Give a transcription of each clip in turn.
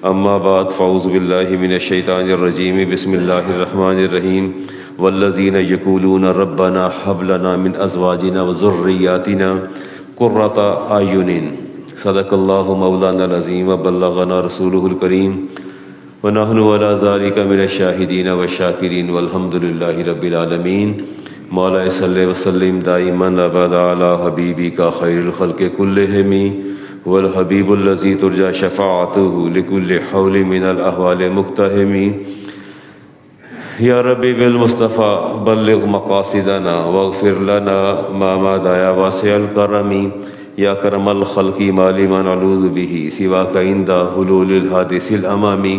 اما بعد فاعوذ باللہ من الشیطان الرجیم بسم اللہ الرحمن الرحیم والذین یقولون ربنا هب لنا من ازواجنا وذریاتنا قرۃ اعین صدق اللہ مولانا العظیم وبلغنا رسولہ الکریم ونحن علی ذلک من الشاہدین والشاکرین والحمد للہ رب العالمین۔ مولا صلی وسلم دائما ابدا علی حبیبک خیر الخلق کلہم والحبیب الذی ترجى شفاعته لكل حول من الاحوال مقتحم۔ یا ربی بالمصطفى بلغ مقاصدنا واغفر لنا ما مضى یا واسع الکرم یا کرم الخلق ما لمن نعوذ به سواک عند حلول الحادث الامام۔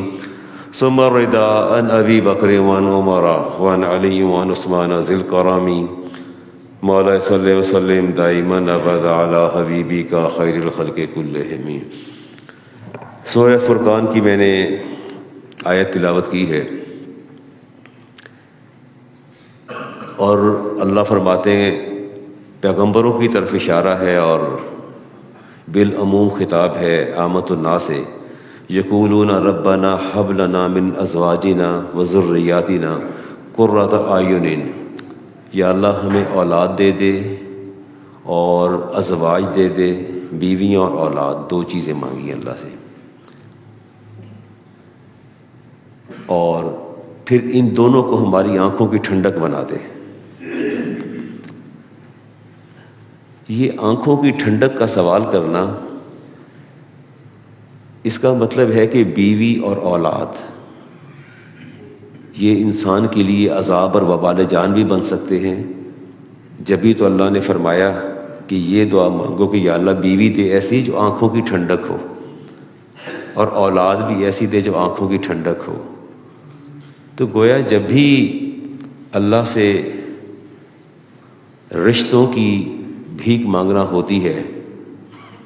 ثم الرضا عن ابی بکر وعن عمر وعن علی وعن عثمان ذی الکرم۔ مولا صلی وسلم دائما ابدا علی حبیبک خیر الخلق کلہم۔ سورہ فرقان کی میں نے آیت تلاوت کی ہے، اور اللہ فرماتے ہیں پیغمبروں کی طرف اشارہ ہے اور بالعموم خطاب ہے عامۃ الناس سے۔ یقولون ربنا هب لنا من ازواجنا وذریاتنا قرۃ اعین، یا اللہ ہمیں اولاد دے دے اور ازواج دے دے، بیویاں اور اولاد، دو چیزیں مانگی اللہ سے، اور پھر ان دونوں کو ہماری آنکھوں کی ٹھنڈک بنا دے۔ یہ آنکھوں کی ٹھنڈک کا سوال کرنا، اس کا مطلب ہے کہ بیوی اور اولاد یہ انسان کے لیے عذاب اور وبال جان بھی بن سکتے ہیں۔ جبھی تو اللہ نے فرمایا کہ یہ دعا مانگو کہ یا اللہ بیوی دے ایسی جو آنکھوں کی ٹھنڈک ہو، اور اولاد بھی ایسی دے جو آنکھوں کی ٹھنڈک ہو۔ تو گویا جب بھی اللہ سے رشتوں کی بھیک مانگنا ہوتی ہے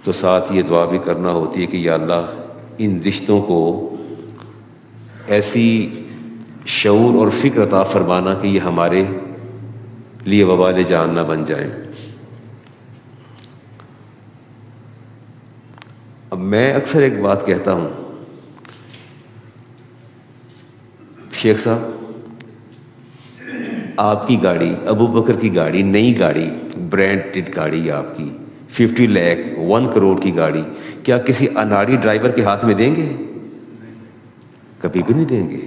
تو ساتھ یہ دعا بھی کرنا ہوتی ہے کہ یا اللہ ان رشتوں کو ایسی شعور اور فکر عطا فرمانا کہ یہ ہمارے لیے وبال جان نہ بن جائیں۔ اب میں اکثر ایک بات کہتا ہوں، شیخ صاحب آپ کی گاڑی، ابو بکر کی گاڑی، نئی گاڑی، برانڈڈ گاڑی آپ کی، 50 لاکھ 1 کروڑ کی گاڑی، کیا کسی اناڑی ڈرائیور کے ہاتھ میں دیں گے؟ کبھی بھی نہیں دیں گے۔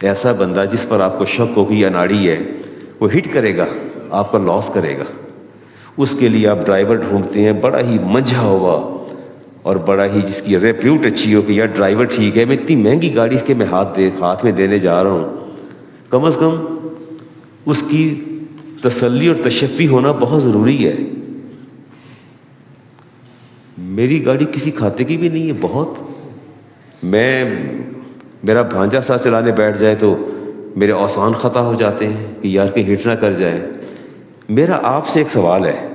ایسا بندہ جس پر آپ کو شک ہو کہ یہ اناڑی ہے، وہ ہٹ کرے گا، آپ کا لاس کرے گا۔ اس کے لیے آپ ڈرائیور ڈھونڈتے ہیں بڑا ہی منجھا ہوا اور بڑا ہی جس کی ریپیوٹ اچھی ہو کہ یار ڈرائیور ٹھیک ہے، میں اتنی مہنگی گاڑی اس کے میں ہاتھ میں دینے جا رہا ہوں، کم از کم اس کی تسلی اور تشفی ہونا بہت ضروری ہے۔ میری گاڑی کسی کھاتے کی بھی نہیں ہے، بہت میرا بھانجا ساتھ چلانے بیٹھ جائے تو میرے اوسان خطا ہو جاتے ہیں کہ یار کہ ہٹ نہ کر جائے۔ میرا آپ سے ایک سوال ہے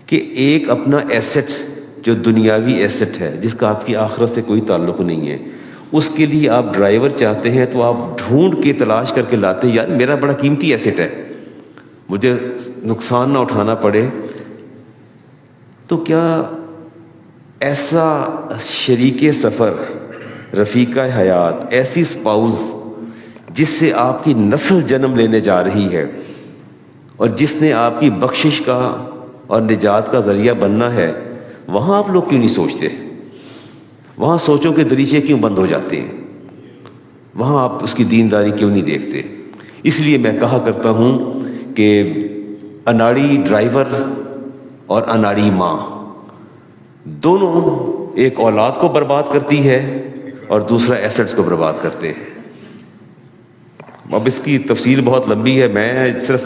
کہ ایک اپنا ایسٹ جو دنیاوی ایسٹ ہے جس کا آپ کی آخرت سے کوئی تعلق نہیں ہے، اس کے لیے آپ ڈرائیور چاہتے ہیں تو آپ ڈھونڈ کے تلاش کر کے لاتے ہیں، یار میرا بڑا قیمتی ایسٹ ہے، مجھے نقصان نہ اٹھانا پڑے۔ تو کیا ایسا شریک سفر، رفیقہ حیات، ایسی اسپاؤز جس سے آپ کی نسل جنم لینے جا رہی ہے اور جس نے آپ کی بخشش کا اور نجات کا ذریعہ بننا ہے، وہاں آپ لوگ کیوں نہیں سوچتے؟ وہاں سوچوں کے دریچے کیوں بند ہو جاتے ہیں؟ وہاں آپ اس کی دینداری کیوں نہیں دیکھتے؟ اس لیے میں کہا کرتا ہوں کہ اناڑی ڈرائیور اور اناڑی ماں دونوں ایک اولاد کو برباد کرتی ہے اور دوسرا ایسٹس کو برباد کرتے ہیں۔ اب اس کی تفصیل بہت لمبی ہے، میں صرف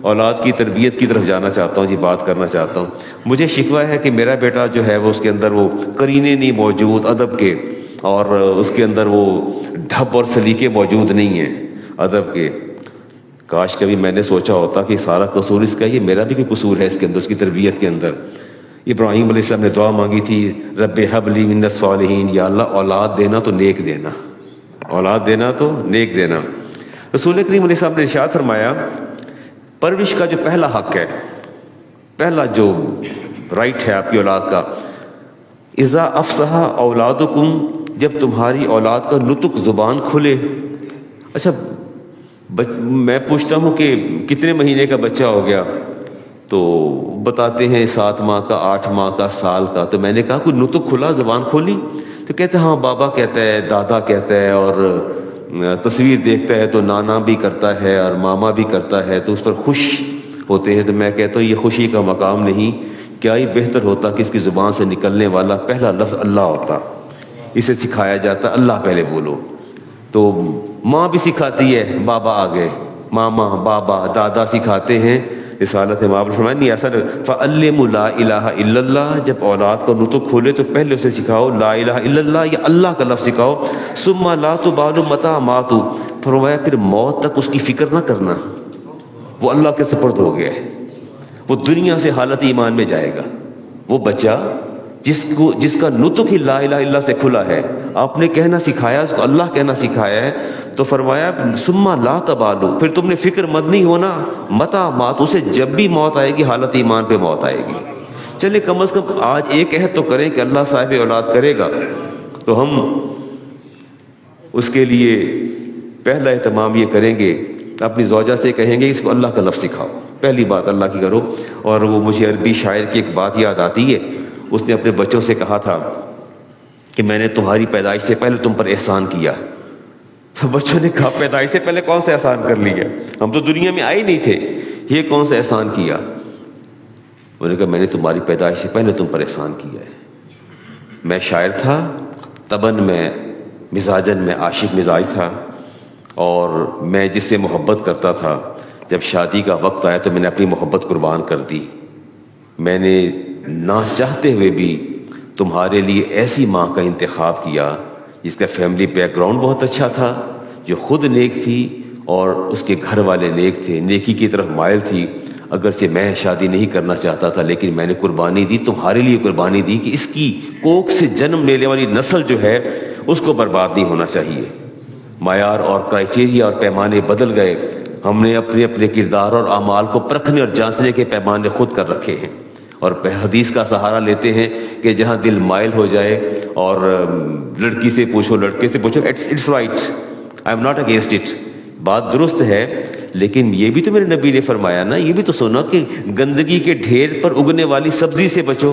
اولاد کی تربیت کی طرف جانا چاہتا ہوں، بات کرنا چاہتا ہوں۔ مجھے شکوہ ہے کہ میرا بیٹا جو ہے وہ اس کے اندر وہ قرینے نہیں موجود ادب کے، اور اس کے اندر وہ ڈھب اور سلیقے موجود نہیں ہیں ادب کے۔ کاش کبھی میں نے سوچا ہوتا کہ سارا قصور اس کا، یہ میرا بھی کوئی قصور ہے اس کے اندر، اس کی تربیت کے اندر۔ ابراہیم علیہ السلام نے دعا مانگی تھی، رب ہب لی من الصالحین، یا اللہ اولاد دینا تو نیک دینا، اولاد دینا تو نیک دینا۔ رسول کریم علیہ السلام نے ارشاد فرمایا پرورش کا جو پہلا حق ہے، پہلا جو رائٹ ہے آپ کی اولاد کا، اذا افصح اولادکم جب تمہاری اولاد کا نطق زبان کھلے. اچھا میں پوچھتا ہوں کہ کتنے مہینے کا بچہ ہو گیا؟ تو بتاتے ہیں 7 ماہ کا، 8 ماہ کا، سال کا. تو میں نے کہا کوئی نطق کھلا، زبان کھولی؟ تو کہتے ہیں ہاں بابا کہتا ہے، دادا کہتا ہے، اور تصویر دیکھتا ہے تو نانا بھی کرتا ہے اور ماما بھی کرتا ہے، تو اس پر خوش ہوتے ہیں. تو میں کہتا ہوں یہ خوشی کا مقام نہیں. کیا ہی بہتر ہوتا کہ اس کی زبان سے نکلنے والا پہلا لفظ اللہ ہوتا. اسے سکھایا جاتا اللہ پہلے بولو. تو ماں بھی سکھاتی ہے، بابا آ گئے، ماما، بابا، دادا سکھاتے ہیں. رسالت امام نے فرمایا نہیں ایسا فَعَلِّمُوا لَا إِلَٰهَ إِلَّا اللَّهِ. جب اولاد کا نطق کھولے تو پہلے اسے سکھاؤ لا الہ الا اللہ، یا اللہ کا لفظ سکھاؤ. ثُمَّ لَا تُبَالُ مَتَىٰ مَاتُوا. فرمایا پھر موت تک اس کی فکر نہ کرنا، وہ اللہ کے سپرد ہو گیا ہے، وہ دنیا سے حالت ایمان میں جائے گا. وہ بچہ جس کا نطق ہی لا الہ الا سے کھلا ہے، آپ نے کہنا سکھایا، اس کو اللہ کہنا سکھایا ہے، تو فرمایا ثم لا تبالو، پھر تم نے فکر مند نہیں ہونا متا مات، اسے جب بھی موت آئے گی حالت ایمان پہ موت آئے گی. چلے کم از کم آج ایک عہد تو کریں کہ اللہ صاحب اولاد کرے گا تو ہم اس کے لیے پہلا اہتمام یہ کریں گے، اپنی زوجہ سے کہیں گے اس کو اللہ کا لفظ سکھاؤ. پہلی بات اللہ کی کرو. اور وہ مجھے عربی شاعر کی ایک بات یاد آتی ہے، اس نے اپنے بچوں سے کہا تھا کہ میں نے تمہاری پیدائش سے پہلے تم پر احسان کیا. تو بچوں نے کہا پیدائش سے پہلے کون سا احسان کر لیا؟ ہم تو دنیا میں آئے نہیں تھے، یہ کون سا احسان کیا؟ انہوں نے کہا میں نے تمہاری پیدائش سے پہلے تم پر احسان کیا ہے. میں شاعر تھا، تبن میں مزاجن میں عاشق مزاج تھا، اور میں جس سے محبت کرتا تھا جب شادی کا وقت آیا تو میں نے اپنی محبت قربان کر دی. میں نے نہ چاہتے ہوئے بھی تمہارے لیے ایسی ماں کا انتخاب کیا جس کا فیملی بیک گراؤنڈ بہت اچھا تھا، جو خود نیک تھی اور اس کے گھر والے نیک تھے، نیکی کی طرف مائل تھی. اگرچہ میں شادی نہیں کرنا چاہتا تھا لیکن میں نے قربانی دی، تمہارے لیے قربانی دی کہ اس کی کوکھ سے جنم لینے والی نسل جو ہے اس کو برباد نہیں ہونا چاہیے. معیار اور کرائٹیریا اور پیمانے بدل گئے. ہم نے اپنے اپنے کردار اور اعمال کو پرکھنے اور جانچنے کے پیمانے خود کر رکھے ہیں، اور حدیث کا سہارا لیتے ہیں کہ جہاں دل مائل ہو جائے اور لڑکی سے پوچھو، لڑکے سے پوچھو، it's right, I am not against it, بات درست ہے، لیکن یہ بھی تو میرے نبی نے فرمایا نا، یہ بھی تو سنا کہ گندگی کے ڈھیر پر اگنے والی سبزی سے بچو.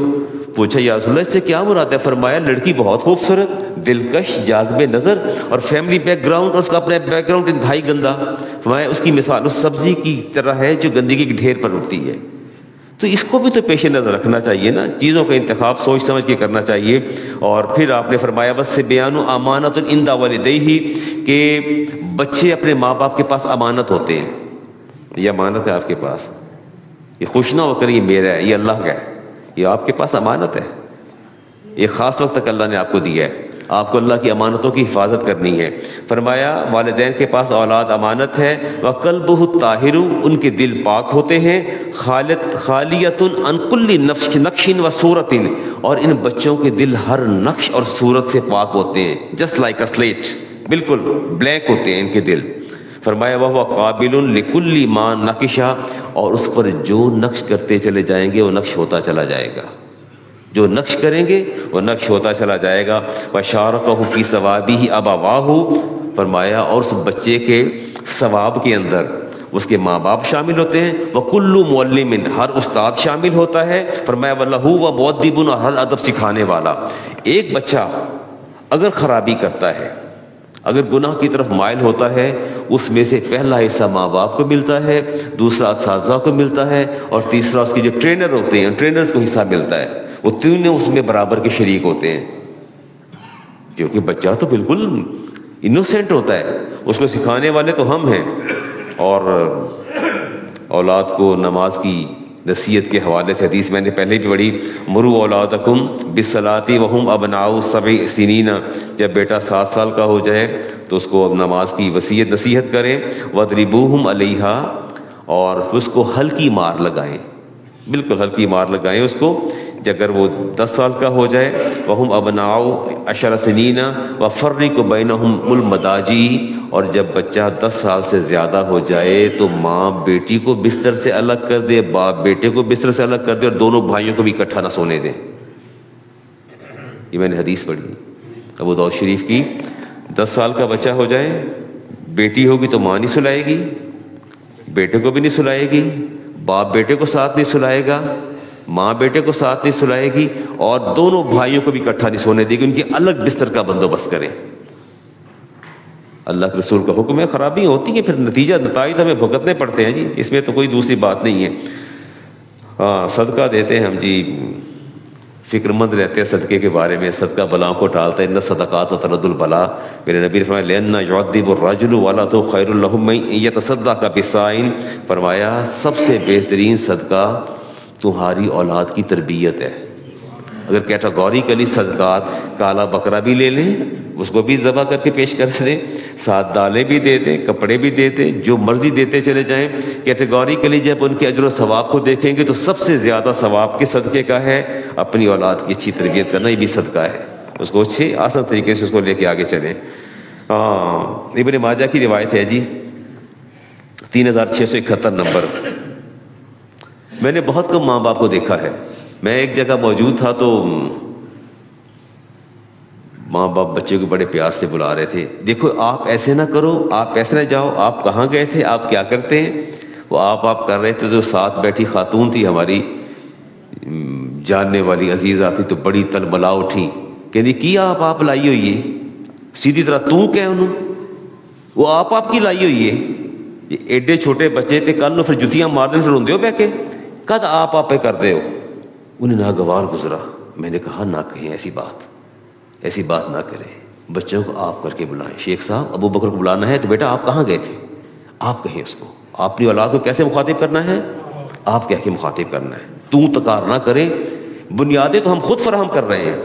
پوچھا یا رسول اللہ اس سے کیا مراد ہے؟ فرمایا لڑکی بہت خوبصورت، دلکش، جاذب نظر، اور فیملی بیک گراؤنڈ اور اس کا اپنا بیک گراؤنڈ انتہائی گندا. فرمایا اس کی مثال اس سبزی کی طرح ہے جو گندگی کے ڈھیر پر اگتی ہے. تو اس کو بھی تو پیش نظر رکھنا چاہیے نا، چیزوں کا انتخاب سوچ سمجھ کے کرنا چاہیے. اور پھر آپ نے فرمایا بس سے بیان امانت عند والدیہ، کہ بچے اپنے ماں باپ کے پاس امانت ہوتے ہیں. یہ امانت ہے آپ کے پاس، یہ خوش نہ ہو کر یہ میرا ہے، یہ اللہ کا ہے، یہ آپ کے پاس امانت ہے. یہ خاص وقت تک اللہ نے آپ کو دیا ہے، آپ کو اللہ کی امانتوں کی حفاظت کرنی ہے. فرمایا والدین کے پاس اولاد امانت ہے. وَقَلْبُهُ الطَّاهِرُ، ان کے دل پاک ہوتے ہیں. خَالِيَةٌ عَنْ كُلِّ نَقْشٍ وَصُورَةٍ، اور ان بچوں کے دل ہر نقش اور صورت سے پاک ہوتے ہیں. جسٹ لائک اے سلیٹ، بالکل بلیک ہوتے ہیں ان کے دل. فرمایا وَهُوَ قَابِلٌ لِكُلِّ مَا نَقِشَ، اور اس پر جو نقش کرتے چلے جائیں گے وہ نقش ہوتا چلا جائے گا، جو نقش کریں گے وہ نقش ہوتا چلا جائے گا. وَشَارَكَهُ فِي ثَوَابِهِ أَبَوَاهُ، فرمایا اور اس بچے کے ثواب کے اندر اس کے ماں باپ شامل ہوتے ہیں. وَكُلُّ مُعَلِّمٍ، ہر استاد شامل ہوتا ہے. فرمایا وَلَهُ وَمُؤَدِّبٌ، اور ہر ادب سکھانے والا. ایک بچہ اگر خرابی کرتا ہے، اگر گناہ کی طرف مائل ہوتا ہے، اس میں سے پہلا حصہ ماں باپ کو ملتا ہے، دوسرا اساتذہ کو ملتا ہے، اور تیسرا اس کے جو ٹرینر ہوتے ہیں ٹرینرز کو حصہ ملتا ہے. وہ تینوں اس میں برابر کے شریک ہوتے ہیں، کیونکہ بچہ تو بالکل انوسینٹ ہوتا ہے، اس کو سکھانے والے تو ہم ہیں. اور اولاد کو نماز کی نصیحت کے حوالے سے حدیث میں نے پہلے بھی پڑھی، مروا اولادکم بالصلاۃ وہم ابناء 7 سنین، جب بیٹا 7 سال کا ہو جائے تو اس کو اب نماز کی وصیت نصیحت کریں. واضربوہم علیہا، اور اس کو ہلکی مار لگائیں، بالکل ہلکی مار لگائیں اس کو. اگر وہ 10 سال کا ہو جائے وہم ابناء 10 سنین وفرقوا بینہم المضاجع، اور جب بچہ 10 سال سے زیادہ ہو جائے تو ماں بیٹی کو بستر سے الگ کر دے، باپ بیٹے کو بستر سے الگ کر دے، اور دونوں بھائیوں کو بھی اکٹھا نہ سونے دیں. یہ میں نے حدیث پڑھی. ابو داؤد شریف کی. 10 سال کا بچہ ہو جائے, بیٹی ہوگی تو ماں نہیں سلائے گی, بیٹے کو بھی نہیں سلائے گی, باپ بیٹے کو ساتھ نہیں سلائے گا, ماں بیٹے کو ساتھ نہیں سلائے گی, اور دونوں بھائیوں کو بھی اکٹھا نہیں سونے دے گی, ان کی الگ بستر کا بندوبست کریں. اللہ کے رسول کا حکم ہے. خرابی ہوتی ہے, پھر نتائج ہمیں بھگتنے پڑتے ہیں جی, اس میں تو کوئی دوسری بات نہیں ہے. ہاں صدقہ دیتے ہیں ہم جی, فکر مند رہتے ہیں صدقے کے بارے میں, صدقہ بلاؤں کو ٹالتا ہے. ان صدقات وترد البلاء, میرے نبی نے فرمایا لأن يعذب الرجل ولده خیر له من يتصدق بصاع, فرمایا سب سے بہترین صدقہ تمہاری اولاد کی تربیت ہے. اگر کیٹاگوریکلی صدقات, کالا بکرا بھی لے لیں, اس کو بھی ذبح کر کے پیش کر دیں, ساتھ دالیں بھی دے دیں, کپڑے بھی دے دیں, جو مرضی دیتے چلے جائیں, کیٹاگوریکلی جب ان کے اجر و ثواب کو دیکھیں گے تو سب سے زیادہ ثواب کے صدقے کا ہے اپنی اولاد کی اچھی تربیت کرنا. یہ بھی صدقہ ہے, اس کو اچھے آسان طریقے سے اس کو لے کے آگے چلیں. ابن ماجہ کی روایت ہے جی 3671 نمبر. میں نے بہت کم ماں باپ کو دیکھا ہے. میں ایک جگہ موجود تھا تو ماں باپ بچے کو بڑے پیار سے بلا رہے تھے, دیکھو آپ ایسے نہ کرو, آپ ایسے نہ جاؤ, آپ کہاں گئے تھے, آپ کیا کرتے ہیں. وہ آپ کر رہے تھے. تو ساتھ بیٹھی خاتون تھی ہماری جاننے والی عزیزہ تھی, تو بڑی تلملا اٹھی, کہنی کی آپ لائی ہوئی ہے, سیدھی طرح تو کہ انہوں وہ آپ کی لائی ہوئی ہے. یہ ایڈے چھوٹے بچے تھے, کل نو پھر جتیاں مارنے سے روندے ہو بہ کے, کد آپ پہ کرتے ہو. انہیں ناگوار گزرا. میں نے کہا نہ کہیں ایسی بات نہ کریں, بچوں کو آپ کر کے بلائیں. شیخ صاحب ابو بکر کو بلانا ہے تو بیٹا آپ کہاں گئے تھے, آپ کہیں اس کو. آپ اپنی اولاد کو کیسے مخاطب کرنا ہے, آپ کہہ کے مخاطب کرنا ہے. تو تکار نہ کریں, بنیادیں تو ہم خود فراہم کر رہے ہیں.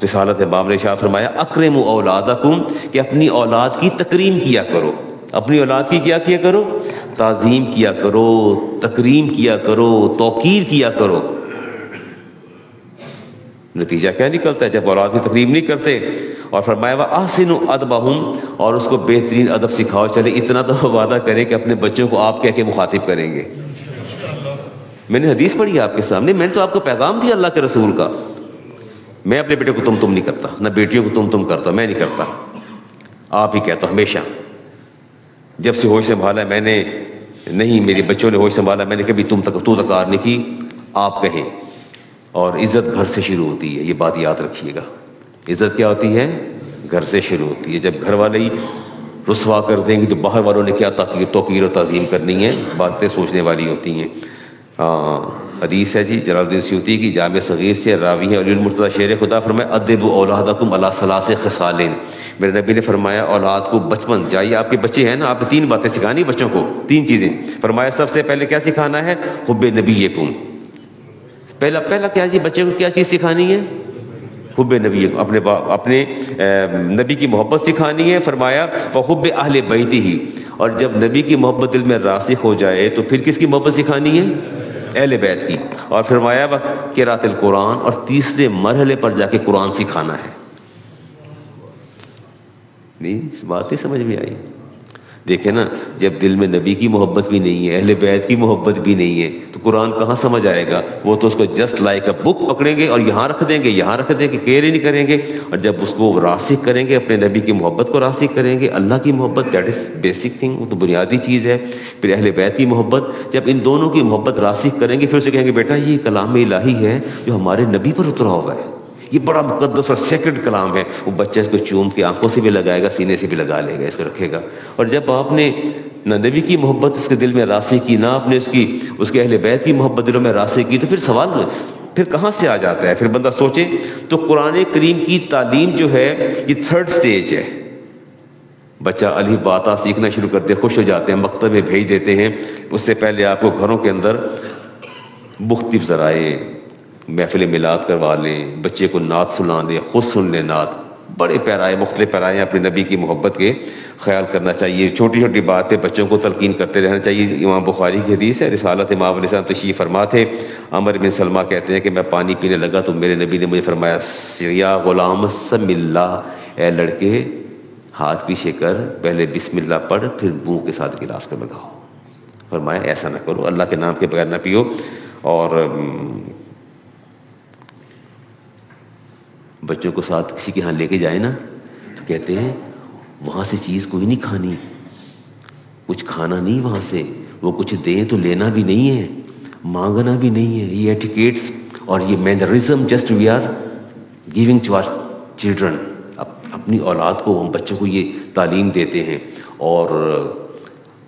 رسالت امام نے ارشاد فرمایا اکرموا اولادکم, کہ اپنی اولاد کی تکریم کیا کرو. اپنی اولاد کی کیا کرو, تعظیم کیا کرو, تکریم کیا کرو, توقیر کیا کرو. نتیجہ کیا نکلتا ہے جب اولاد کی تکریم نہیں کرتے. اور فرمایا وَأَحْسِنُوا أَدْبَهُمْ, اور اس کو بہترین ادب سکھاؤ. چلے اتنا تو وعدہ کریں کہ اپنے بچوں کو آپ کہہ کے مخاطب کریں گے. میں نے حدیث پڑھی آپ کے سامنے, میں نے تو آپ کو پیغام دیا اللہ کے رسول کا. میں اپنے بیٹے کو تم نہیں کرتا, نہ بیٹیوں کو تم کرتا, میں نہیں کرتا, آپ ہی کہتا ہوں ہمیشہ. جب سے ہوش سنبھالا میں نے نہیں, میرے بچوں نے ہوش سنبھالا, میں نے کبھی تو تکار نہیں کی, آپ کہیں. اور عزت گھر سے شروع ہوتی ہے, یہ بات یاد رکھیے گا. عزت کیا ہوتی ہے, گھر سے شروع ہوتی ہے. جب گھر والے ہی رسوا کر دیں گے تو باہر والوں نے کیا توقیر و تعظیم کرنی ہے, باتیں سوچنے والی ہوتی ہیں. حدیث ہے جی جلال الدین سیوطی کی جامع صغیر سے, راوی ہے علی المرتضیٰ شیر خدا, فرمایا ادبوا اولادکم علی ثلاث خصال. میرے نبی نے فرمایا اولاد کو بچپن جائیے, آپ کے بچے ہیں نا, آپ نے 3 باتیں سکھانی بچوں کو, 3 چیزیں. فرمایا سب سے پہلے کیا سکھانا ہے, حب نبیکم. پہلا کیا جی, بچے کو کیا چیز سکھانی ہے, حب نبی, اپنے نبی کی محبت سکھانی ہے. فرمایا وحب اہل بیتہ, اور جب نبی کی محبت دل میں راسخ ہو جائے تو پھر کس کی محبت سکھانی ہے, اہل بیت کی. اور فرمایا قراءۃ القرآن, اور تیسرے مرحلے پر جا کے قرآن سکھانا ہے. نہیں بات نہیں سمجھ میں آئی. دیکھیں نا, جب دل میں نبی کی محبت بھی نہیں ہے, اہل بیت کی محبت بھی نہیں ہے, تو قرآن کہاں سمجھ آئے گا. وہ تو اس کو جسٹ لائک اے بک پکڑیں گے اور یہاں رکھ دیں گے, کیئر ہی نہیں کریں گے. اور جب اس کو راسخ کریں گے, اپنے نبی کی محبت کو راسخ کریں گے, اللہ کی محبت دیٹ از بیسک تھنگ, وہ تو بنیادی چیز ہے. پھر اہل بیت کی محبت, جب ان دونوں کی محبت راسخ کریں گے, پھر اسے کہیں گے بیٹا یہ کلام الہی ہے جو ہمارے نبی پر اترا ہوا ہے, یہ بڑا مقدس اور سیکرڈ کلام ہے. وہ بچہ اس کو چوم کے آنکھوں سے بھی لگائے گا, سینے سے بھی لگا لے گا, اس کو رکھے گا. اور جب آپ نے نہ نبی کی محبت اس کے دل میں راسخ کی, نہ آپ نے اس کے اہل بیت کی محبت دلوں میں راسخ کی, تو پھر سوال پھر کہاں سے آ جاتا ہے. پھر بندہ سوچے تو قرآن کریم کی تعلیم جو ہے یہ 3rd سٹیج ہے. بچہ الف باتا سیکھنا شروع کرتے, خوش ہو جاتے ہیں, مکتب میں بھیج دیتے ہیں. اس سے پہلے آپ کو گھروں کے اندر مختلف ذرائع, محفل میلاد کروا لیں, بچے کو نعت سنا دیں, خود سن لیں نعت. بڑے پیرائے, مختلف پیرائے اپنے نبی کی محبت کے خیال کرنا چاہیے. چھوٹی چھوٹی باتیں بچوں کو تلقین کرتے رہنا چاہیے. امام بخاری کی حدیث ہے, رسالت امام علیہ السلام تشریف فرما تھے. عمر بن سلمہ کہتے ہیں کہ میں پانی پینے لگا تو میرے نبی نے مجھے فرمایا یا غلام سم اللہ, اے لڑکے ہاتھ پیچھے کر, پہلے بسم اللہ پڑھ, پھر منہ کے ساتھ گلاس کو لگاؤ. فرمایا ایسا نہ کرو, اللہ کے نام کے بغیر نہ پیو. اور بچوں کو ساتھ کسی کے ہاں لے کے جائیں نا, تو کہتے ہیں وہاں سے چیز کوئی نہیں کھانی، کچھ کھانا نہیں وہاں سے، وہ کچھ دیں تو لینا بھی نہیں ہے، مانگنا بھی نہیں ہے. یہ ایٹیکیٹس اور یہ mannerism just we are giving to our children. اپنی اولاد کو، ہم بچوں کو یہ تعلیم دیتے ہیں. اور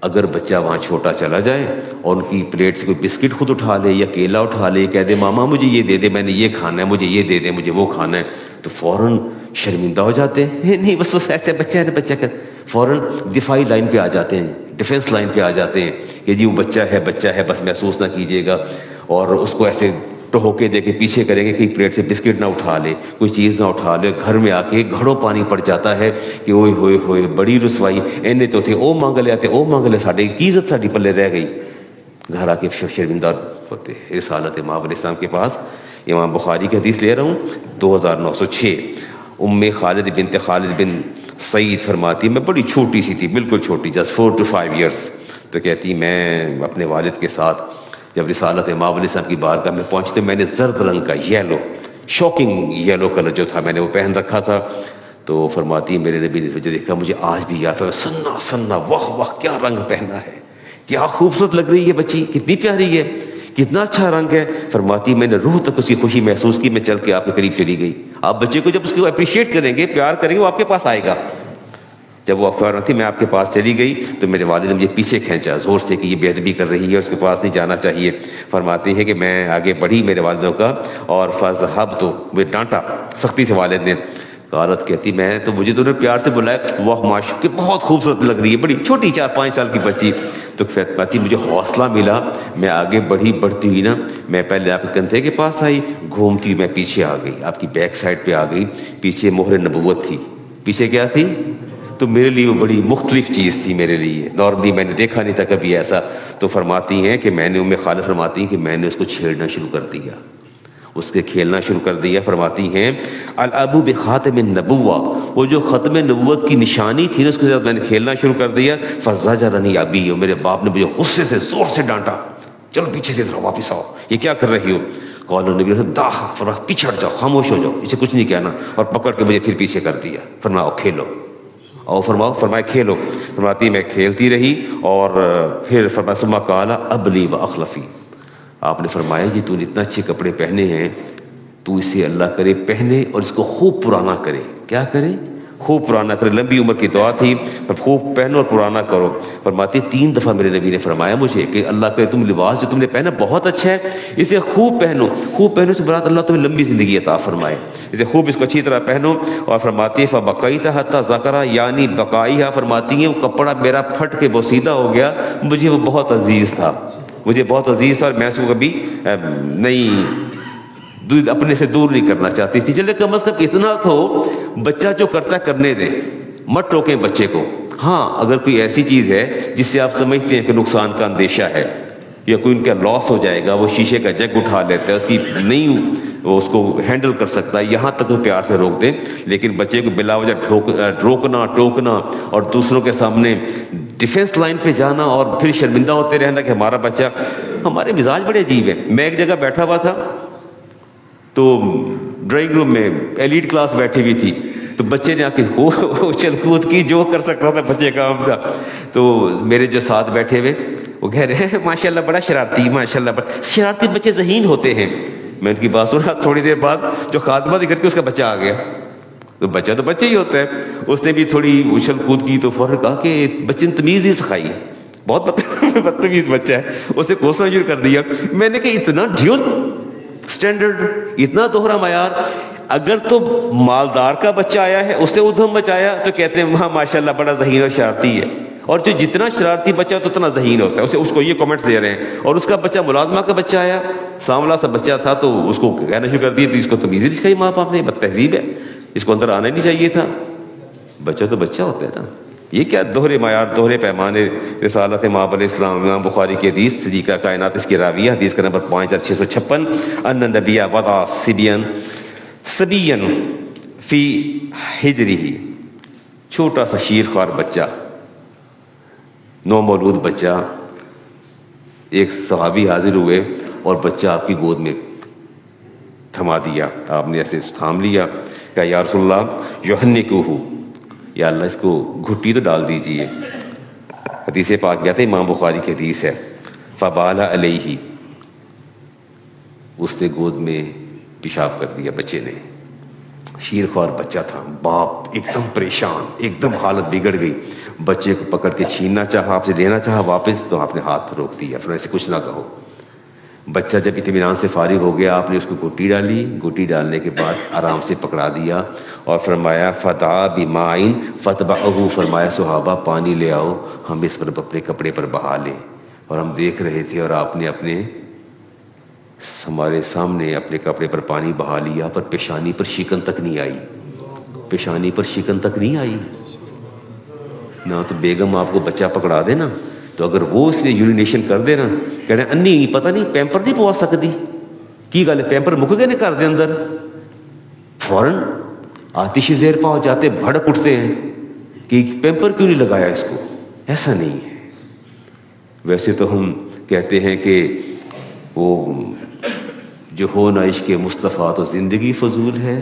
اگر بچہ وہاں چھوٹا چلا جائے اور ان کی پلیٹ سے کوئی بسکٹ خود اٹھا لے یا کیلا اٹھا لے، کہہ دے ماما مجھے یہ دے دے، میں نے یہ کھانا ہے، مجھے یہ دے دے، مجھے وہ کھانا ہے، تو فوراً شرمندہ ہو جاتے ہیں. نہیں بس ایسے بچہ ہے نا، بچہ کا فوراً دفاعی لائن پہ آ جاتے ہیں، ڈیفینس لائن پہ آ جاتے ہیں کہ جی وہ بچہ ہے بس محسوس نہ کیجیے گا. اور اس کو ایسے ٹہوکے دے کے پیچھے کریں گے کہ پلیٹ سے بسکٹ نہ اٹھا لے، کوئی چیز نہ اٹھا لے. گھر میں آ کے گھڑوں پانی پڑ جاتا ہے کہ اوئے ہوئے ہوئے بڑی رسوائی، اینے تو تھے او مانگ لے آتے، او مانگ لے، ساڈے کی عزت ساڈی پلے رہ گئی. گھر آ کے شرمندہ ہوتے. رسالت مآب علیہ السلام کے پاس امام بخاری کی حدیث لے رہا ہوں 2906. ام خالد بنت خالد بن سعید فرماتی میں بڑی چھوٹی سی تھی، بالکل چھوٹی، جسٹ 4 to 5 years. تو کہتی میں اپنے والد کے ساتھ جب رسالت مآب علیہ السلام کی بارگاہ میں پہنچتے، میں نے زرد رنگ کا یلو، شاکنگ یلو کلر جو تھا، میں نے وہ پہن رکھا تھا. تو فرماتی میرے نبی نے مجھے دیکھا، مجھے آج بھی یاد ہے، سنا سنا، واہ واہ کیا رنگ پہنا ہے، کیا خوبصورت لگ رہی ہے بچی، کتنی پیاری ہے، کتنا اچھا رنگ ہے. فرماتی میں نے روح تک اس کی خوشی محسوس کی، میں چل کے آپ کے قریب چلی گئی. آپ بچے کو جب اس کو اپریشیٹ کریں گے، پیار کریں گے، وہ آپ کے پاس آئے گا. جب وہ افواہ تھی میں آپ کے پاس چلی گئی تو میرے والد نے مجھے پیچھے کھینچا زور سے کہ یہ بے ادبی کر رہی ہے، اس کے پاس نہیں جانا چاہیے. فرماتی ہے کہ میں آگے بڑھی میرے والدوں کا، اور فذهبت تو مجھے ڈانٹا سختی سے والد نے. قالت کہتی میں تو مجھے تو انہوں نے پیار سے بلایا، واہ ماشاء کہ بہت خوبصورت لگ رہی ہے، بڑی چھوٹی 4-5 سال کی بچی. تو فرماتی مجھے حوصلہ ملا، میں آگے بڑھتی ہوئی نا، میں پہلے آپ کے کندھے کے پاس آئی، گھومتی ہوئی میں پیچھے آ گئی، آپ کی بیک سائڈ پہ آ گئی. پیچھے مہر نبوت تھی. پیچھے کیا تھی؟ تو میرے لیے وہ بڑی مختلف چیز تھی، میرے لیے نارملی میں نے دیکھا نہیں تھا کبھی ایسا. تو فرماتی ہیں کہ میں نے، ام خالد فرماتی ہیں کہ میں نے اس کو چھیڑنا شروع کر دیا، اس کے کھیلنا شروع کر دیا. فرماتی ہیں الابو بخاتم النبوہ، وہ جو ختم نبوت کی نشانی تھی نا، اس کے ساتھ میں نے کھیلنا شروع کر دیا. فزجرنی ابی، اور میرے باپ نے مجھے غصے سے زور سے ڈانٹا، چلو پیچھے سے ادھر واپس آؤ، یہ کیا کر رہی ہو؟ قال نبی داہ، فرمایا پیچھے ہٹ جاؤ، خاموش ہو جاؤ، اسے کچھ نہیں کہنا. اور پکڑ کے مجھے پھر پیچھے کر دیا. فرمایا کھیلو، اور فرمایا کھیلو. فرماتی میں کھیلتی رہی. اور پھر فرمایا ثم قال ابلی و اخلفی، آپ نے فرمایا یہ تو نے اتنا اچھے کپڑے پہنے ہیں، تو اسے اللہ کرے پہنے اور اس کو خوب پرانا کرے. کیا کرے؟ خوب پرانا کرے. لمبی عمر کی دعا تھی، پر خوب پہنو اور پرانا کرو. فرماتی 3 دفعہ میرے نبی نے فرمایا مجھے کہ اللہ کرے تم لباس جو تم نے پہنا بہت اچھا ہے، اسے خوب پہنو. خوب پہنو سے مراد اللہ تمہیں لمبی زندگی عطا فرمائے، اسے خوب اس کو اچھی طرح پہنو. اور فرماتی فبقیت حتی ذکر، یعنی بقائیہ، فرماتی ہیں وہ کپڑا میرا پھٹ کے بوسیدہ ہو گیا، مجھے وہ بہت عزیز تھا، مجھے بہت عزیز تھا، اور میں اس کو کبھی اپنے سے دور نہیں کرنا چاہتی تھی. چلے کم از کم اتنا تو بچہ جو کرتا کرنے دے، مت ٹوکیں بچے کو. ہاں اگر کوئی ایسی چیز ہے جس سے آپ سمجھتے ہیں کہ نقصان کا اندیشہ ہے یا کوئی ان کا لاس ہو جائے گا، وہ شیشے کا جگ اٹھا لیتا ہے، اس کی نہیں وہ اس کو ہینڈل کر سکتا ہے، یہاں تک وہ پیار سے روک دیں. لیکن بچے کو بلا وجہ روکنا ٹوکنا اور دوسروں کے سامنے ڈیفینس لائن پہ جانا اور پھر شرمندہ ہوتے رہنا کہ ہمارا بچہ. ہمارے مزاج بڑے عجیب ہیں. میں ایک جگہ بیٹھا ہوا تھا تو ڈرائنگ روم میں ایلیٹ کلاس بیٹھی ہوئی تھی، تو بچے نے آ کے اچھل کود کی، جو کر سکتا تھا بچے کا کام تھا. تو میرے جو ساتھ بیٹھے ہوئے وہ کہہ رہے ہیں ماشاء اللہ بڑا شرارتی، ماشاء اللہ بڑا شرارتی بچے ذہین ہوتے ہیں. میں ان کی بات سنا. تھوڑی دیر بعد جو خاتمہ ذکر کے اس کا بچہ آ گیا. تو بچہ ہی ہوتا ہے. اس نے بھی تھوڑی اچھل کود کی تو فوراً کہا کہ بچے نے تمیز ہی سکھائی ہے، بہت بدتمیز بچہ ہے. اسے کوسنا شروع کر دیا. میں نے کہا اتنا ڈھیل سٹینڈرڈ، اتنا دوہرا معیار. اگر تو مالدار کا بچہ آیا ہے اسے ادھم بچایا تو کہتے ہیں وہاں ماشاءاللہ بڑا ذہین اور شرارتی ہے. اور جو جتنا شرارتی بچہ تو اتنا ذہین ہوتا ہے. اس کو یہ کمنٹس دے رہے ہیں. اور اس کا بچہ ملازمہ کا بچہ آیا، سانولا سا بچہ تھا، تو اس کو کہنا شروع کر دیا تو اس کو تمیز ہی نہیں سکھائی ماں باپ نے. بد تہذیب ہے، اس کو اندر آنا نہیں چاہیے تھا. بچہ تو بچہ ہوتا ہے نا. یہ کیا دوہرے معیار، دوہرے پیمانے. رسالت مآب علیہ السلام، امام بخاری کی حدیث، صدیقہ کائنات اس کی راویہ، حدیث کا نمبر 5656، ان نبی وضع صبیا فی حجرہ، چھوٹا سا شیر خوار بچہ، نو مولود بچہ. ایک صحابی حاضر ہوئے اور بچہ آپ کی گود میں تھما دیا. آپ نے ایسے تھام لیا، کہا یا رسول اللہ یحنکہ، یا اللہ اس کو گھٹی تو ڈال دیجئے. حدیث پاک کیا تھا، امام بخاری کی حدیث ہے، فبال علیہ، اس نے گود میں پیشاب کر دیا بچے نے. شیر خوار بچہ تھا، باپ ایک دم پریشان، ایک دم حالت بگڑ گئی. بچے کو پکڑ کے چھیننا چاہا، آپ سے لینا چاہا واپس، تو آپ نے ہاتھ روک دیا، پھر ایسے کچھ نہ کہو. بچہ جب اطمینان سے فارغ ہو گیا، آپ نے اس کو گھٹی ڈالی. گھٹی ڈالنے کے بعد آرام سے پکڑا دیا اور فرمایا فدعا بماء فتبعہ، فرمایا صحابہ پانی لے آؤ، ہم اس پر اپنے کپڑے پر بہا لیں. اور ہم دیکھ رہے تھے اور آپ نے ہمارے سامنے اپنے کپڑے پر پانی بہا لیا، پر پیشانی پر شکن تک نہیں آئی. پیشانی پر شکن تک نہیں آئی. نہ تو بیگم آپ کو بچہ پکڑا دے نا، تو اگر وہ اس نے یورینیشن کر دے نا، کہہ رہے انی پتہ نہیں پیمپر نہیں پوا سکتی کی گل ہے، پیمپر مک گئے نے گھر دے اندر، فوراً آتش زیر پا ہو جاتے، بھڑک اٹھتے ہیں کہ پیمپر کیوں نہیں لگایا اس کو. ایسا نہیں ہے. ویسے تو ہم کہتے ہیں کہ وہ جو ہو نہ عشق مصطفیٰ تو زندگی فضول ہے.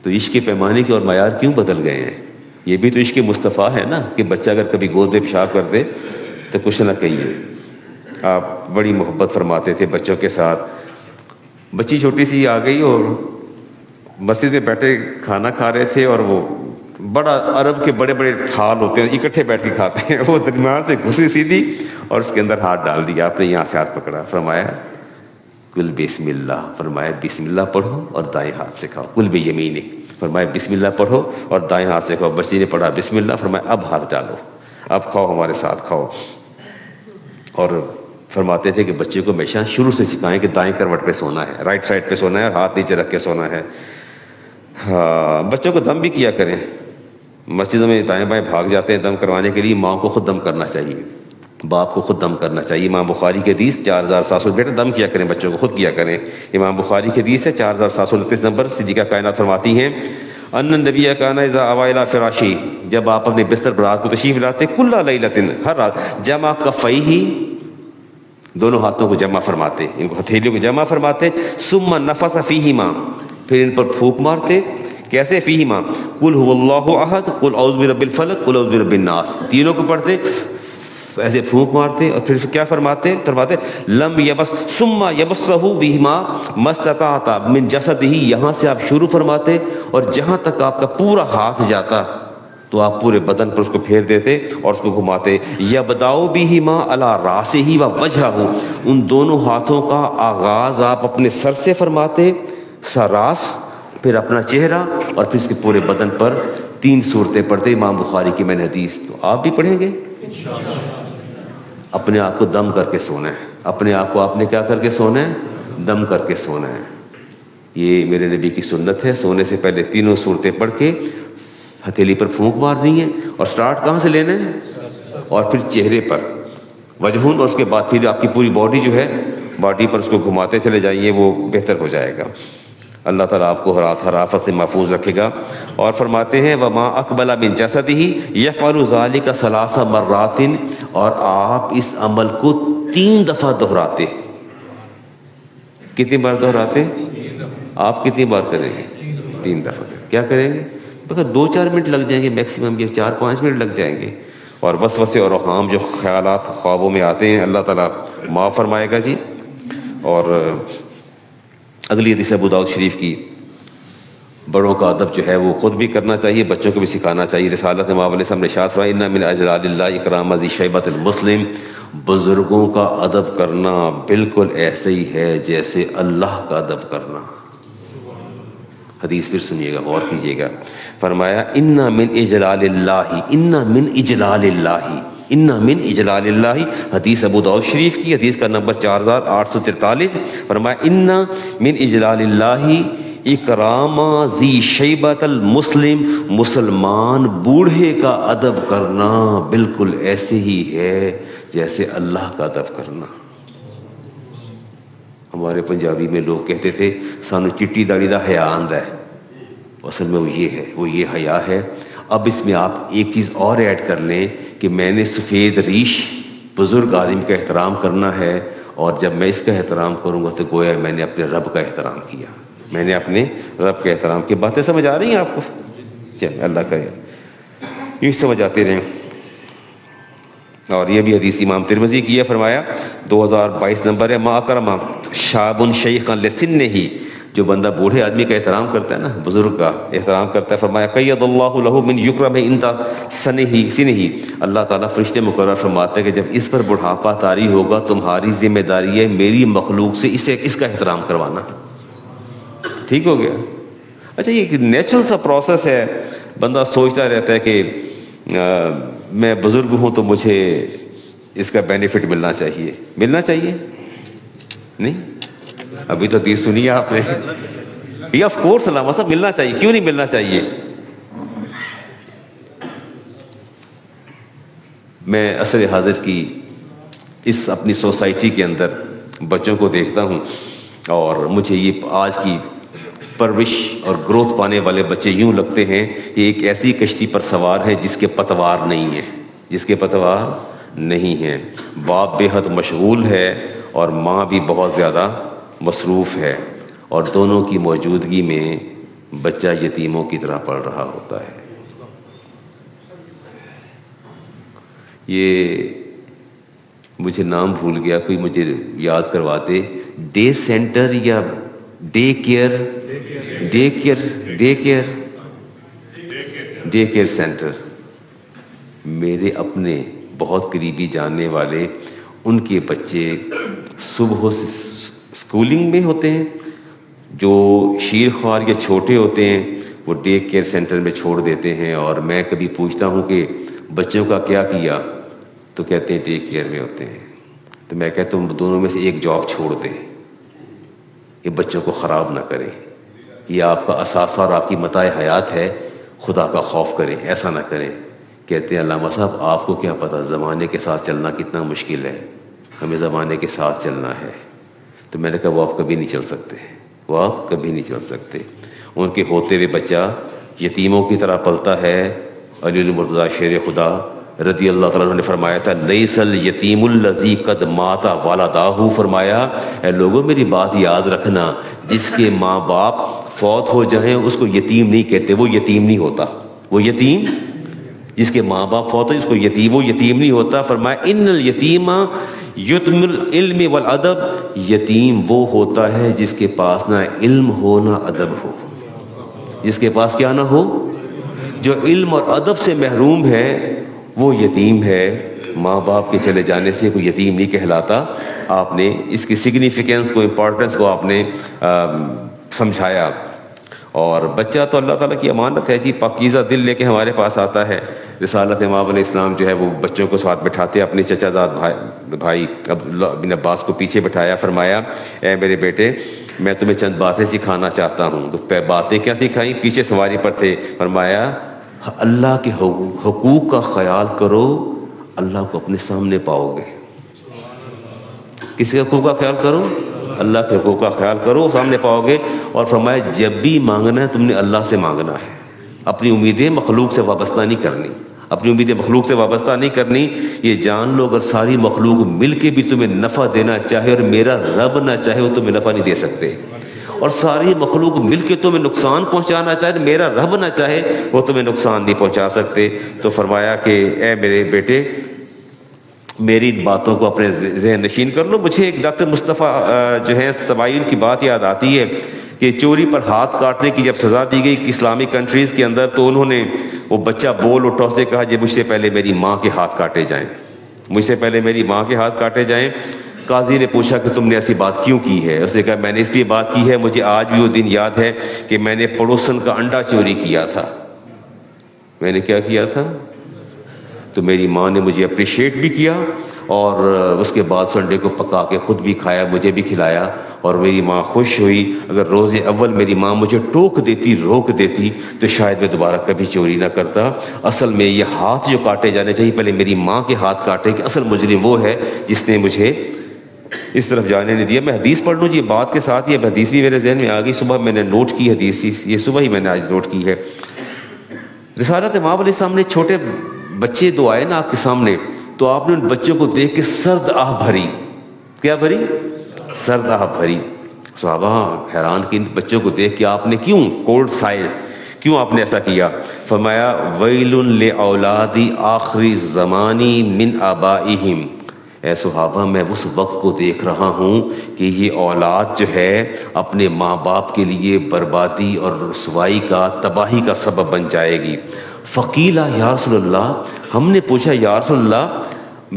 تو عشق کے پیمانے کے اور معیار کیوں بدل گئے ہیں؟ یہ بھی تو عشق مصطفیٰ ہے نا کہ بچہ اگر کبھی گود میں پیشاب کر دے تو کچھ نہ کہیے. آپ بڑی محبت فرماتے تھے بچوں کے ساتھ. بچی چھوٹی سی آ گئی اور مسجد میں بیٹھے کھانا کھا رہے تھے، اور وہ بڑا عرب کے بڑے بڑے تھال ہوتے ہیں، اکٹھے بیٹھ کے کھاتے ہیں، وہ درمیان سے گھسی سیدھی اور اس کے اندر ہاتھ ڈال دیا. آپ نے یہاں سے ہاتھ پکڑا، فرمایا کل بسم اللہ، فرمایا بسم اللہ پڑھو اور دائیں ہاتھ سے کھاؤ. کل بیمینک، فرمایا بسم اللہ پڑھو اور دائیں ہاتھ سے کھاؤ. بچی نے پڑھا بسم اللہ، فرمایا اب ہاتھ ڈالو، اب کھاؤ، ہمارے ساتھ کھاؤ. اور فرماتے تھے کہ بچے کو ہمیشہ شروع سے سکھائیں کہ دائیں کروٹ پہ سونا ہے، رائٹ سائڈ پہ سونا ہے اور ہاتھ نیچے رکھ کے سونا ہے. ہاں، بچوں کو دم بھی کیا کریں. مسجدوں میں دائیں بائیں بھاگ جاتے ہیں دم کروانے کے لیے، ماں کو خود دم کرنا چاہیے، باپ کو خود دم کرنا چاہیے. امام بخاری کی حدیث 4700، بیٹا دم کیا کریں، بچوں کو خود کیا کریں. امام بخاری کی حدیث ہے 4729 نمبر. صدیقہ کائنات فرماتی ہیں ان النبی کان اذا اوى الى فراشی، جب آپ اپنے بستر پر رات کو تشریف لاتے، کل لیلۃ، ہر رات، جمع کفیہ، دونوں ہاتھوں کو جمع فرماتے، ان کو ہتھیلیوں کو جمع فرماتے، ثم نفث فیہما، پھر ان پر پھونک مارتے. کیسے؟ فیہما قل هو اللہ احد، قل اعوذ برب الفلق، قل اعوذ برب الناس، تینوں کو پڑھتے، ایسے پھونک مارتے. اور پھر کیا فرماتے لم یبس ثم یبسہ بہما مستطاعت من جسدہ، یہاں سے آپ شروع فرماتے اور جہاں تک آپ کا پورا ہاتھ جاتا تو آپ پورے بدن پر اس کو پھیر دیتے اور اس کو گھماتے. یبداؤ بہما علی راسہ و وجہہ، ان دونوں ہاتھوں کا آغاز آپ اپنے سر سے فرماتے، سراس، پھر اپنا چہرہ، اور پھر اس کے پورے بدن پر 3 صورتیں پڑھتے. امام بخاری کی میں نے حدیث. تو آپ بھی پڑھیں گے؟ اپنے آپ کو دم کر کے سونا ہے. اپنے آپ کو آپ نے کیا کر کے سونا ہے؟ دم کر کے سونا ہے. یہ میرے نبی کی سنت ہے. سونے سے پہلے 3 صورتیں پڑھ کے ہتھیلی پر پھونک مارنی ہے، اور سٹارٹ کہاں سے لینا ہے؟ اور پھر چہرے پر وجہون، اور اس کے بعد پھر آپ کی پوری باڈی جو ہے، باڈی پر اس کو گھماتے چلے جائیے، وہ بہتر ہو جائے گا. اللہ تعالیٰ آپ کو ہر آفت سے محفوظ رکھے گا. اور فرماتے ہیں وما اقبل من جسدہ یفعل ذلک 3 مرات، اور آپ اس عمل کو 3 دفعہ دہراتے. کتنی بار دہراتے؟ آپ کتنی بار کریں گے؟ 3 دفعہ. کیا کریں گے؟ مگر 2-4 منٹ لگ جائیں گے میکسیمم، یہ 4-5 منٹ لگ جائیں گے. اور وسوسے اور اوہام جو خیالات خوابوں میں آتے ہیں، اللہ تعالیٰ معاف فرمائے گا جی. اور اگلی حدیث ابو داؤد شریف کی، بڑوں کا ادب جو ہے وہ خود بھی کرنا چاہیے، بچوں کو بھی سکھانا چاہیے. رسالت امام علیہ السلام نے ارشاد فرمایا ان من اجلال اللہ اکرام ذی شیبۃ المسلم، بزرگوں کا ادب کرنا بالکل ایسے ہی ہے جیسے اللہ کا ادب کرنا. حدیث پھر سنیے گا، غور کیجیے گا. فرمایا ان من اجلال اللہ، ان من اجلال اللہ، ان من اجلال اللہ. حدیث ابو داؤد شریف کی، حدیث کا نمبر 4843. فرمایا ان من اجلال اللہ اکرام ذی شیبۃ المسلم، مسلمان بوڑھے کا ادب کرنا بالکل ایسے ہی ہے جیسے اللہ کا ادب کرنا. ہمارے پنجابی میں لوگ کہتے تھے سانو چٹی داڑھی دا حیا آندا ہے، اصل میں وہ یہ ہے، وہ یہ حیا ہے. اب اس میں آپ ایک چیز اور ایڈ کر لیں کہ میں نے سفید ریش بزرگ آدمی کا احترام کرنا ہے، اور جب میں اس کا احترام کروں گا تو گویا میں نے اپنے رب کا احترام کیا، میں نے اپنے رب کے احترام کی. باتیں سمجھ آ رہی ہیں آپ کو؟ چلیں اللہ کرے یوں سمجھ آتے رہیں. اور یہ بھی حدیث امام ترمذی کی ہے, فرمایا 2022 نمبر ہے, ما اکرم شاب شیخا لسنہ, جو بندہ بوڑھے آدمی کا احترام کرتا ہے نا, بزرگ کا احترام کرتا ہے, فرمایا قید اللہ لہ من یکرم عند سنہ, اللہ تعالیٰ فرشتے مقرر فرماتے ہیں کہ جب اس پر بڑھاپا طاری ہوگا تمہاری ذمہ داری ہے میری مخلوق سے اس کا احترام کروانا. ٹھیک ہو گیا. اچھا یہ نیچرل سا پروسیس ہے, بندہ سوچتا رہتا ہے کہ میں بزرگ ہوں تو مجھے اس کا بینیفٹ ملنا چاہیے نہیں؟ ابھی تو حدیث سنی ہے آپ نے, یہ آف کورس علامہ صاحب ملنا چاہیے, کیوں نہیں ملنا چاہیے؟ میں عصر حاضر کی اس اپنی سوسائٹی کے اندر بچوں کو دیکھتا ہوں, اور مجھے یہ آج کی پرورش اور گروتھ پانے والے بچے یوں لگتے ہیں کہ ایک ایسی کشتی پر سوار ہے جس کے پتوار نہیں ہیں. باپ بے حد مشغول ہے اور ماں بھی بہت زیادہ مصروف ہے, اور دونوں کی موجودگی میں بچہ یتیموں کی طرح پڑھ رہا ہوتا ہے. یہ مجھے نام بھول گیا, کوئی مجھے یاد کرواتے, ڈے سینٹر یا ڈے کیئر سینٹر. میرے اپنے بہت قریبی جاننے والے, ان کے بچے صبح سے اسکولنگ میں ہوتے ہیں, جو شیر خوار یا چھوٹے ہوتے ہیں وہ ڈے کیئر سینٹر میں چھوڑ دیتے ہیں, اور میں کبھی پوچھتا ہوں کہ بچوں کا کیا کیا, تو کہتے ہیں ڈے کیئر میں ہوتے ہیں. تو میں کہتا ہوں دونوں میں سے ایک جاب چھوڑ دیں, یہ بچوں کو خراب نہ کریں, یہ آپ کا اثاثہ اور آپ کی متاع حیات ہے, خدا کا خوف کریں, ایسا نہ کریں. کہتے ہیں علامہ صاحب آپ کو کیا پتہ زمانے کے ساتھ چلنا کتنا مشکل ہے, ہمیں زمانے کے ساتھ چلنا ہے. تو میں نے کہا وہ آپ کبھی نہیں چل سکتے, ان کے ہوتے ہوئے بچہ یتیموں کی طرح پلتا ہے. علی المرتضیٰ شیر خدا رضی اللہ تعالیٰ عنہ نے فرمایا تھا لیس الیتیم الذی قد مات والداہ, فرمایا اے لوگوں میری بات یاد رکھنا, جس کے ماں باپ فوت ہو جائیں اس کو یتیم نہیں کہتے, وہ یتیم نہیں ہوتا. وہ یتیم جس کے ماں باپ فوت ہو اس کو وہ یتیم نہیں ہوتا. فرمایا ان الیتیم یتم العلم والادب, یتیم وہ ہوتا ہے جس کے پاس نہ علم ہو نہ ادب ہو. جس کے پاس کیا نہ ہو, جو علم اور ادب سے محروم ہے وہ یتیم ہے. ماں باپ کے چلے جانے سے کوئی یتیم نہیں کہلاتا. آپ نے اس کی سگنیفیکینس کو, امپورٹنس کو آپ نے سمجھایا. اور بچہ تو اللہ تعالیٰ کی امانت ہے جی, پاکیزہ دل لے کے ہمارے پاس آتا ہے. رسالت امام علیہ السلام جو ہے وہ بچوں کو ساتھ بٹھاتے, اپنے چچا زاد بھائی عبداللہ بن عباس کو پیچھے بٹھایا, فرمایا اے میرے بیٹے میں تمہیں چند باتیں سکھانا چاہتا ہوں. تو باتیں کیا سکھائیں, پیچھے سواری پر تھے. فرمایا اللہ کے حقوق کا خیال کرو, اللہ کو اپنے سامنے پاؤ گے. کس کے حقوق کا خیال کرو, اللہ کے حقوق کا خیال کرو, سامنے پاؤ گے. اور فرمایا جب بھی مانگنا ہے تم نے اللہ سے مانگنا ہے, اپنی امیدیں مخلوق سے وابستہ نہیں کرنی, یہ جان لو اگر ساری مخلوق مل کے بھی تمہیں نفع دینا چاہے اور میرا رب نہ چاہے وہ تمہیں نفع نہیں دے سکتے, اور ساری مخلوق مل کے تمہیں نقصان پہنچانا چاہے میرا رب نہ چاہے وہ تمہیں نقصان نہیں پہنچا سکتے. تو فرمایا کہ اے میرے بیٹے میری ان باتوں کو اپنے ذہن نشین کر لو. مجھے ایک ڈاکٹر مصطفیٰ جو ہے سبائیل کی بات یاد آتی ہے کہ چوری پر ہاتھ کاٹنے کی جب سزا دی گئی اسلامک کنٹریز کے اندر, تو انہوں نے وہ بچہ بول اٹھا, اس نے کہا جی مجھ سے پہلے میری ماں کے ہاتھ کاٹے جائیں. قاضی نے پوچھا کہ تم نے ایسی بات کیوں کی ہے؟ اس نے کہا میں نے اس لیے بات کی ہے, مجھے آج بھی وہ دن یاد ہے کہ میں نے پڑوسن کا انڈا چوری کیا تھا. میں نے کیا کیا تھا؟ تو میری ماں نے مجھے اپریشیٹ بھی کیا, اور اس کے بعد انڈے کو پکا کے خود بھی کھایا, مجھے بھی کھلایا, اور میری ماں خوش ہوئی. اگر روز اول میری ماں مجھے روک دیتی تو شاید میں دوبارہ کبھی چوری نہ کرتا. اصل میں یہ ہاتھ جو کاٹے جانے چاہیے پہلے میری ماں کے ہاتھ کاٹے, کہ اصل مجرم وہ ہے جس نے مجھے اس طرف جانے نہیں دیا. میں حدیث پڑھ لوں جی بات کے ساتھ, یہ حدیث بھی میرے ذہن میں آ گئی, صبح میں نے نوٹ کی حدیث, یہ صبح ہی میں نے آج نوٹ کی ہے. رسالت امام علیہ السلام نے چھوٹے بچے دو آئے نا آپ کے سامنے, تو آپ نے ان بچوں کو دیکھ کے سرد آہ بھری. کیا بھری؟ سرد آہ بھری. صحابہ حیران کہ ان بچوں کو دیکھ کے آپ نے کیوں کولڈ سائڈ کیوں آپ نے ایسا کیا؟ فرمایا ویل لاولاد آخر الزمان من آبائہم، اے صحابہ میں اس وقت کو دیکھ رہا ہوں کہ یہ اولاد جو ہے اپنے ماں باپ کے لیے بربادی اور رسوائی کا، تباہی کا سبب بن جائے گی۔ فقیلہ یا رسول اللہ، ہم نے پوچھا یا رسول اللہ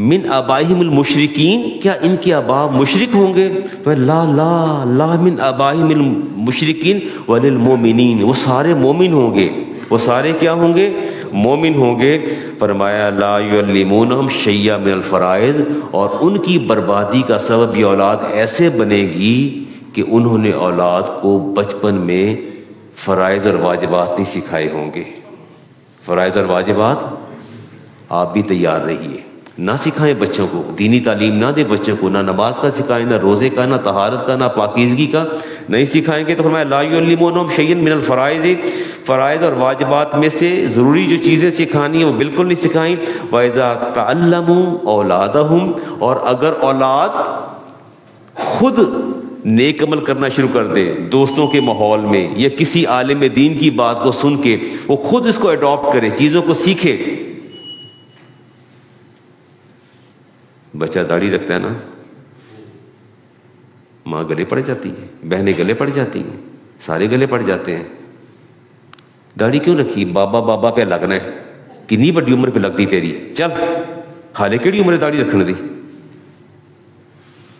من آبائہم المشرکین، کیا ان کے آبا مشرک ہوں گے؟ لا لا لا من آبائہم المشرکین وللمومنین، وہ سارے مومن ہوں گے، وہ سارے کیا ہوں گے؟ مومن ہوں گے۔ فرمایا لا یعلمونہم شیئا من الفرائض، اور ان کی بربادی کا سبب یہ اولاد ایسے بنے گی کہ انہوں نے اولاد کو بچپن میں فرائض اور واجبات نہیں سکھائے ہوں گے۔ فرائض اور واجبات آپ بھی تیار رہیے، نہ سکھائیں بچوں کو، دینی تعلیم نہ دیں بچوں کو، نہ نماز کا سکھائیں، نہ روزے کا، نہ طہارت کا، نہ پاکیزگی کا، نہیں سکھائیں گے تو فرمایا لا یعلمونہم شیئا من الفرائض، فرائض اور واجبات میں سے ضروری جو چیزیں سکھانی ہیں وہ بالکل نہیں سکھائیں۔ وَإِذَا تَعَلَّمُوا أَوْلَادَهُمْ، اور اگر اولاد خود نیک عمل کرنا شروع کر دے دوستوں کے ماحول میں یا کسی عالم دین کی بات کو سن کے وہ خود اس کو اڈاپٹ کرے، چیزوں کو سیکھے۔ بچہ داڑھی رکھتا ہے نا، ماں گلے پڑ جاتی ہے، بہنیں گلے پڑ جاتی ہیں، سارے گلے پڑ جاتے ہیں۔ داڑھی کیوں رکھی؟ بابا بابا پہ لگنا ہے، کنی بڑی عمر پہ لگتی تیری، چل حالے کیڑی عمر ہے داڑھی رکھنے دی؟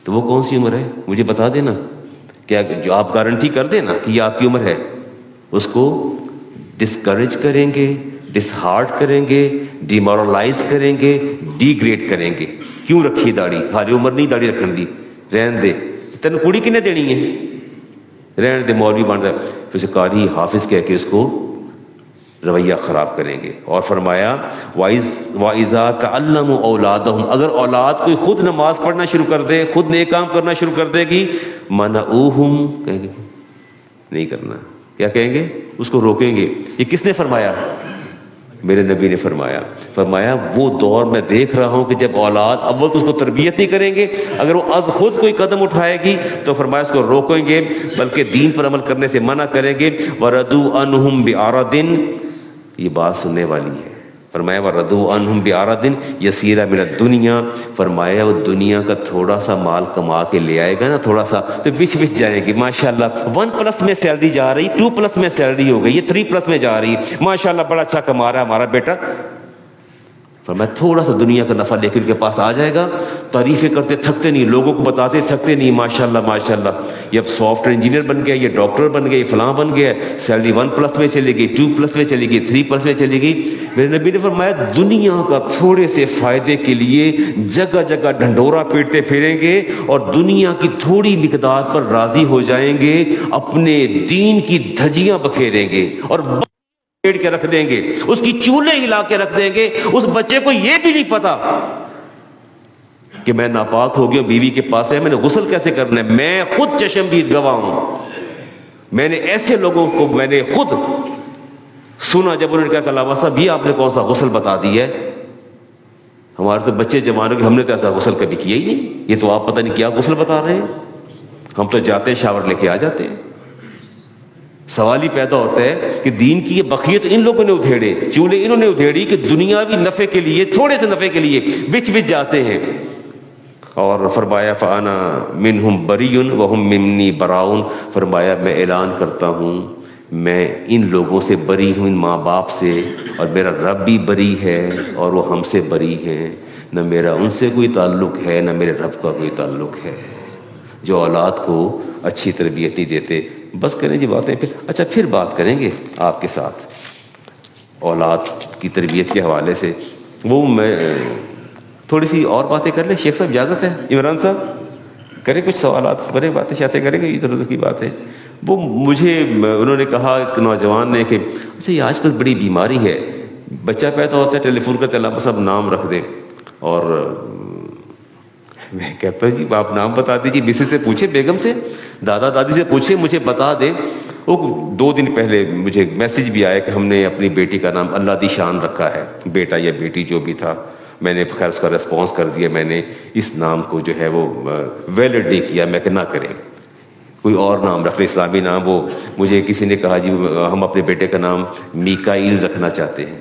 تو وہ کون سی عمر ہے مجھے بتا دینا، کیا جو آپ گارنٹی کر دیں نا کہ یہ آپ کی عمر ہے، اس کو ڈسکریج کریں گے، ڈس ہارٹ کریں گے، ڈیمورلائز کریں گے، ڈی گریڈ کریں گے۔ کیوں رکھی داڑھی؟ حالی عمر نہیں داڑھی رکھنے دی، رہن دے، تین کڑی کنے دینی ہے، رہن دے، مولوی بن رہا ہے، پھر اسے قاری حافظ کہہ کے اس کو رویہ خراب کریں گے۔ اور فرمایا وَإِذَا تَعَلَّمُوا أَوْلَادَهُمْ، اگر اولاد کوئی خود نماز پڑھنا شروع کر دے، خود نیک کام کرنا شروع کر دے گی، مَنَعُوهُمْ، کہیں گے نہیں کرنا، کیا کہیں گے؟ اس کو روکیں گے۔ یہ کس نے فرمایا؟ میرے نبی نے فرمایا۔ فرمایا وہ دور میں دیکھ رہا ہوں کہ جب اولاد اول تو اس کو تربیت نہیں کریں گے، اگر وہ از خود کوئی قدم اٹھائے گی تو فرمایا اس کو روکیں گے، بلکہ دین پر عمل کرنے سے منع کریں گے۔ وَرَدُوا عَنْهُمْ بِعَرَضٍ، یہ بات سننے والی ہے۔ فرمایا وَرَدُوا عَنْهُمْ بِعَرَضٍ يَسِيرًا مِنَ الدُّنْيَا، فرمایا وہ دنیا کا تھوڑا سا مال کما کے لے آئے گا نا، تھوڑا سا، تو بچ جائے گی۔ ماشاءاللہ 1+ میں سیلری جا رہی، 2+ میں سیلری ہو گئی، یہ 3+ میں جا رہی، ماشاءاللہ بڑا اچھا کما رہا ہے ہمارا بیٹا۔ فرمایا تھوڑا سا دنیا کا نفع لے کر کے پاس آ جائے گا، تعریفیں کرتے تھکتے نہیں، لوگوں کو بتاتے تھکتے نہیں، ماشاءاللہ ماشاءاللہ یہ اب سافٹ ویئر انجینئر بن گیا، یہ ڈاکٹر بن گیا، یہ فلاں بن گیا، سیلری 1+ میں چلے گی، 2+ میں چلے گی، 3+ میں چلے گی۔ میرے نبی نے فرمایا دنیا کا تھوڑے سے فائدے کے لیے جگہ جگہ ڈھنڈورا پیٹتے پھریں گے اور دنیا کی تھوڑی مقدار پر راضی ہو جائیں گے، اپنے دین کی دھجیاں بکھیریں گے اور پیڑ کے رکھ دیں گے، اس کی چولے ہلا کے رکھ دیں گے۔ اس بچے کو یہ بھی نہیں پتا کہ میں ناپاک ہو گیا، بیوی کے پاس ہے، میں نے غسل کیسے کرنا ہے۔ میں خود چشمدید گواہ ہوں، میں نے ایسے لوگوں کو میں نے خود سنا جب انہوں نے کہا کہ علامہ صاحب یہ آپ نے کون سا غسل بتا دیا ہے، ہمارے تو بچے جوانوں کے، ہم نے تو ایسا غسل کبھی کیا ہی نہیں، یہ تو آپ پتہ نہیں کیا غسل بتا رہے ہیں، ہم تو جاتے ہیں شاور لے کے آ جاتے ہیں۔ سوال ہی پیدا ہوتا ہے کہ دین کی یہ بقیت ان لوگوں نے ادھیڑے، چولے انہوں نے ادھیڑی کہ دنیاوی نفع کے لیے، تھوڑے سے نفع کے لیے بچ جاتے ہیں۔ اور فرمایا فَأَنَا مِنْهُمْ بَرِيٌّ وَهُمْ مِنِّي بَرَاءٌ، فرمایا میں اعلان کرتا ہوں میں ان لوگوں سے بری ہوں، ان ماں باپ سے، اور میرا رب بھی بری ہے اور وہ ہم سے بری ہیں، نہ میرا ان سے کوئی تعلق ہے نہ میرے رب کا کوئی تعلق ہے، جو اولاد کو اچھی تربیت نہیں دیتے۔ بس کریں جی باتیں، پھر بات کریں گے آپ کے ساتھ اولاد کی تربیت کے حوالے سے۔ وہ میں تھوڑی سی اور باتیں کر لیں، شیخ صاحب اجازت ہے؟ عمران صاحب کریں کچھ سوالات، بڑے باتیں شاتیں کریں گے، ادھر ادھر کی باتیں۔ وہ مجھے انہوں نے کہا ایک نوجوان نے کہ اچھا یہ آج کل بڑی بیماری ہے، بچہ پیدا ہوتا ہے ٹیلی فون کرتے علامہ صاحب نام رکھ دیں، اور میں کہتا ہوں جی آپ نام بتا دیجیے، مسز سے پوچھے، بیگم سے، دادا دادی سے پوچھے، مجھے بتا دیں۔ وہ 2 دن پہلے مجھے میسج بھی آیا کہ ہم نے اپنی بیٹی کا نام اللہ دی شان رکھا ہے، بیٹا یا بیٹی جو بھی تھا، میں نے خیر اس کا ریسپانس کر دیا، میں نے اس نام کو جو ہے وہ ویلڈ نہیں کیا، میں کہ نہ کریں۔ کوئی اور نام رکھ لے اسلامی نام. وہ مجھے کسی نے کہا جی ہم اپنے بیٹے کا نام میکائیل رکھنا چاہتے ہیں.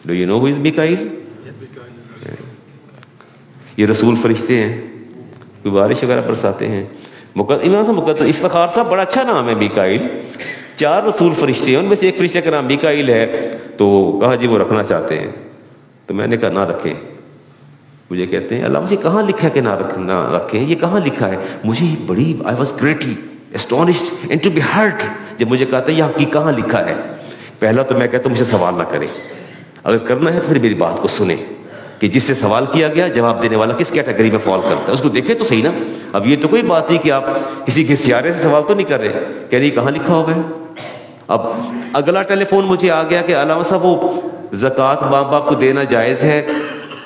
ڈو یو نو ہو از میکائیل؟ یہ رسول فرشتے ہیں، کوئی بارش وغیرہ برساتے ہیں. افتخار صاحب بڑا اچھا نام ہے میکائیل. 4 رسول فرشتے ہیں، ان میں سے ایک فرشتے کا نام میکائیل ہے. تو کہا جی وہ رکھنا چاہتے ہیں. تو میں نے کہا نہ رکھیں. مجھے کہتے ہیں علامہ سے کہاں لکھا ہے کہ نہ رکھیں، یہ کہاں لکھا ہے؟ مجھے بڑی I was greatly astonished and to be hurt جب مجھے کہا تھا یہ کہاں لکھا ہے. پہلا تو میں کہتا ہوں مجھے سوال نہ کریں، اگر کرنا ہے پھر میری بات کو سنیں کہ جس سے سوال کیا گیا جواب دینے والا کس کیٹیگری میں فال کرتا ہے، اس کو دیکھیں تو صحیح نا. اب یہ تو کوئی بات نہیں کہ آپ کسی کے سیارے سے سوال تو نہیں کر رہے، کہہ رہی کہاں لکھا ہوگا. اب اگلا ٹیلی فون مجھے آ گیا کہ علامہ صاحب وہ زکوٰۃ ماں باپ کو دینا جائز ہے،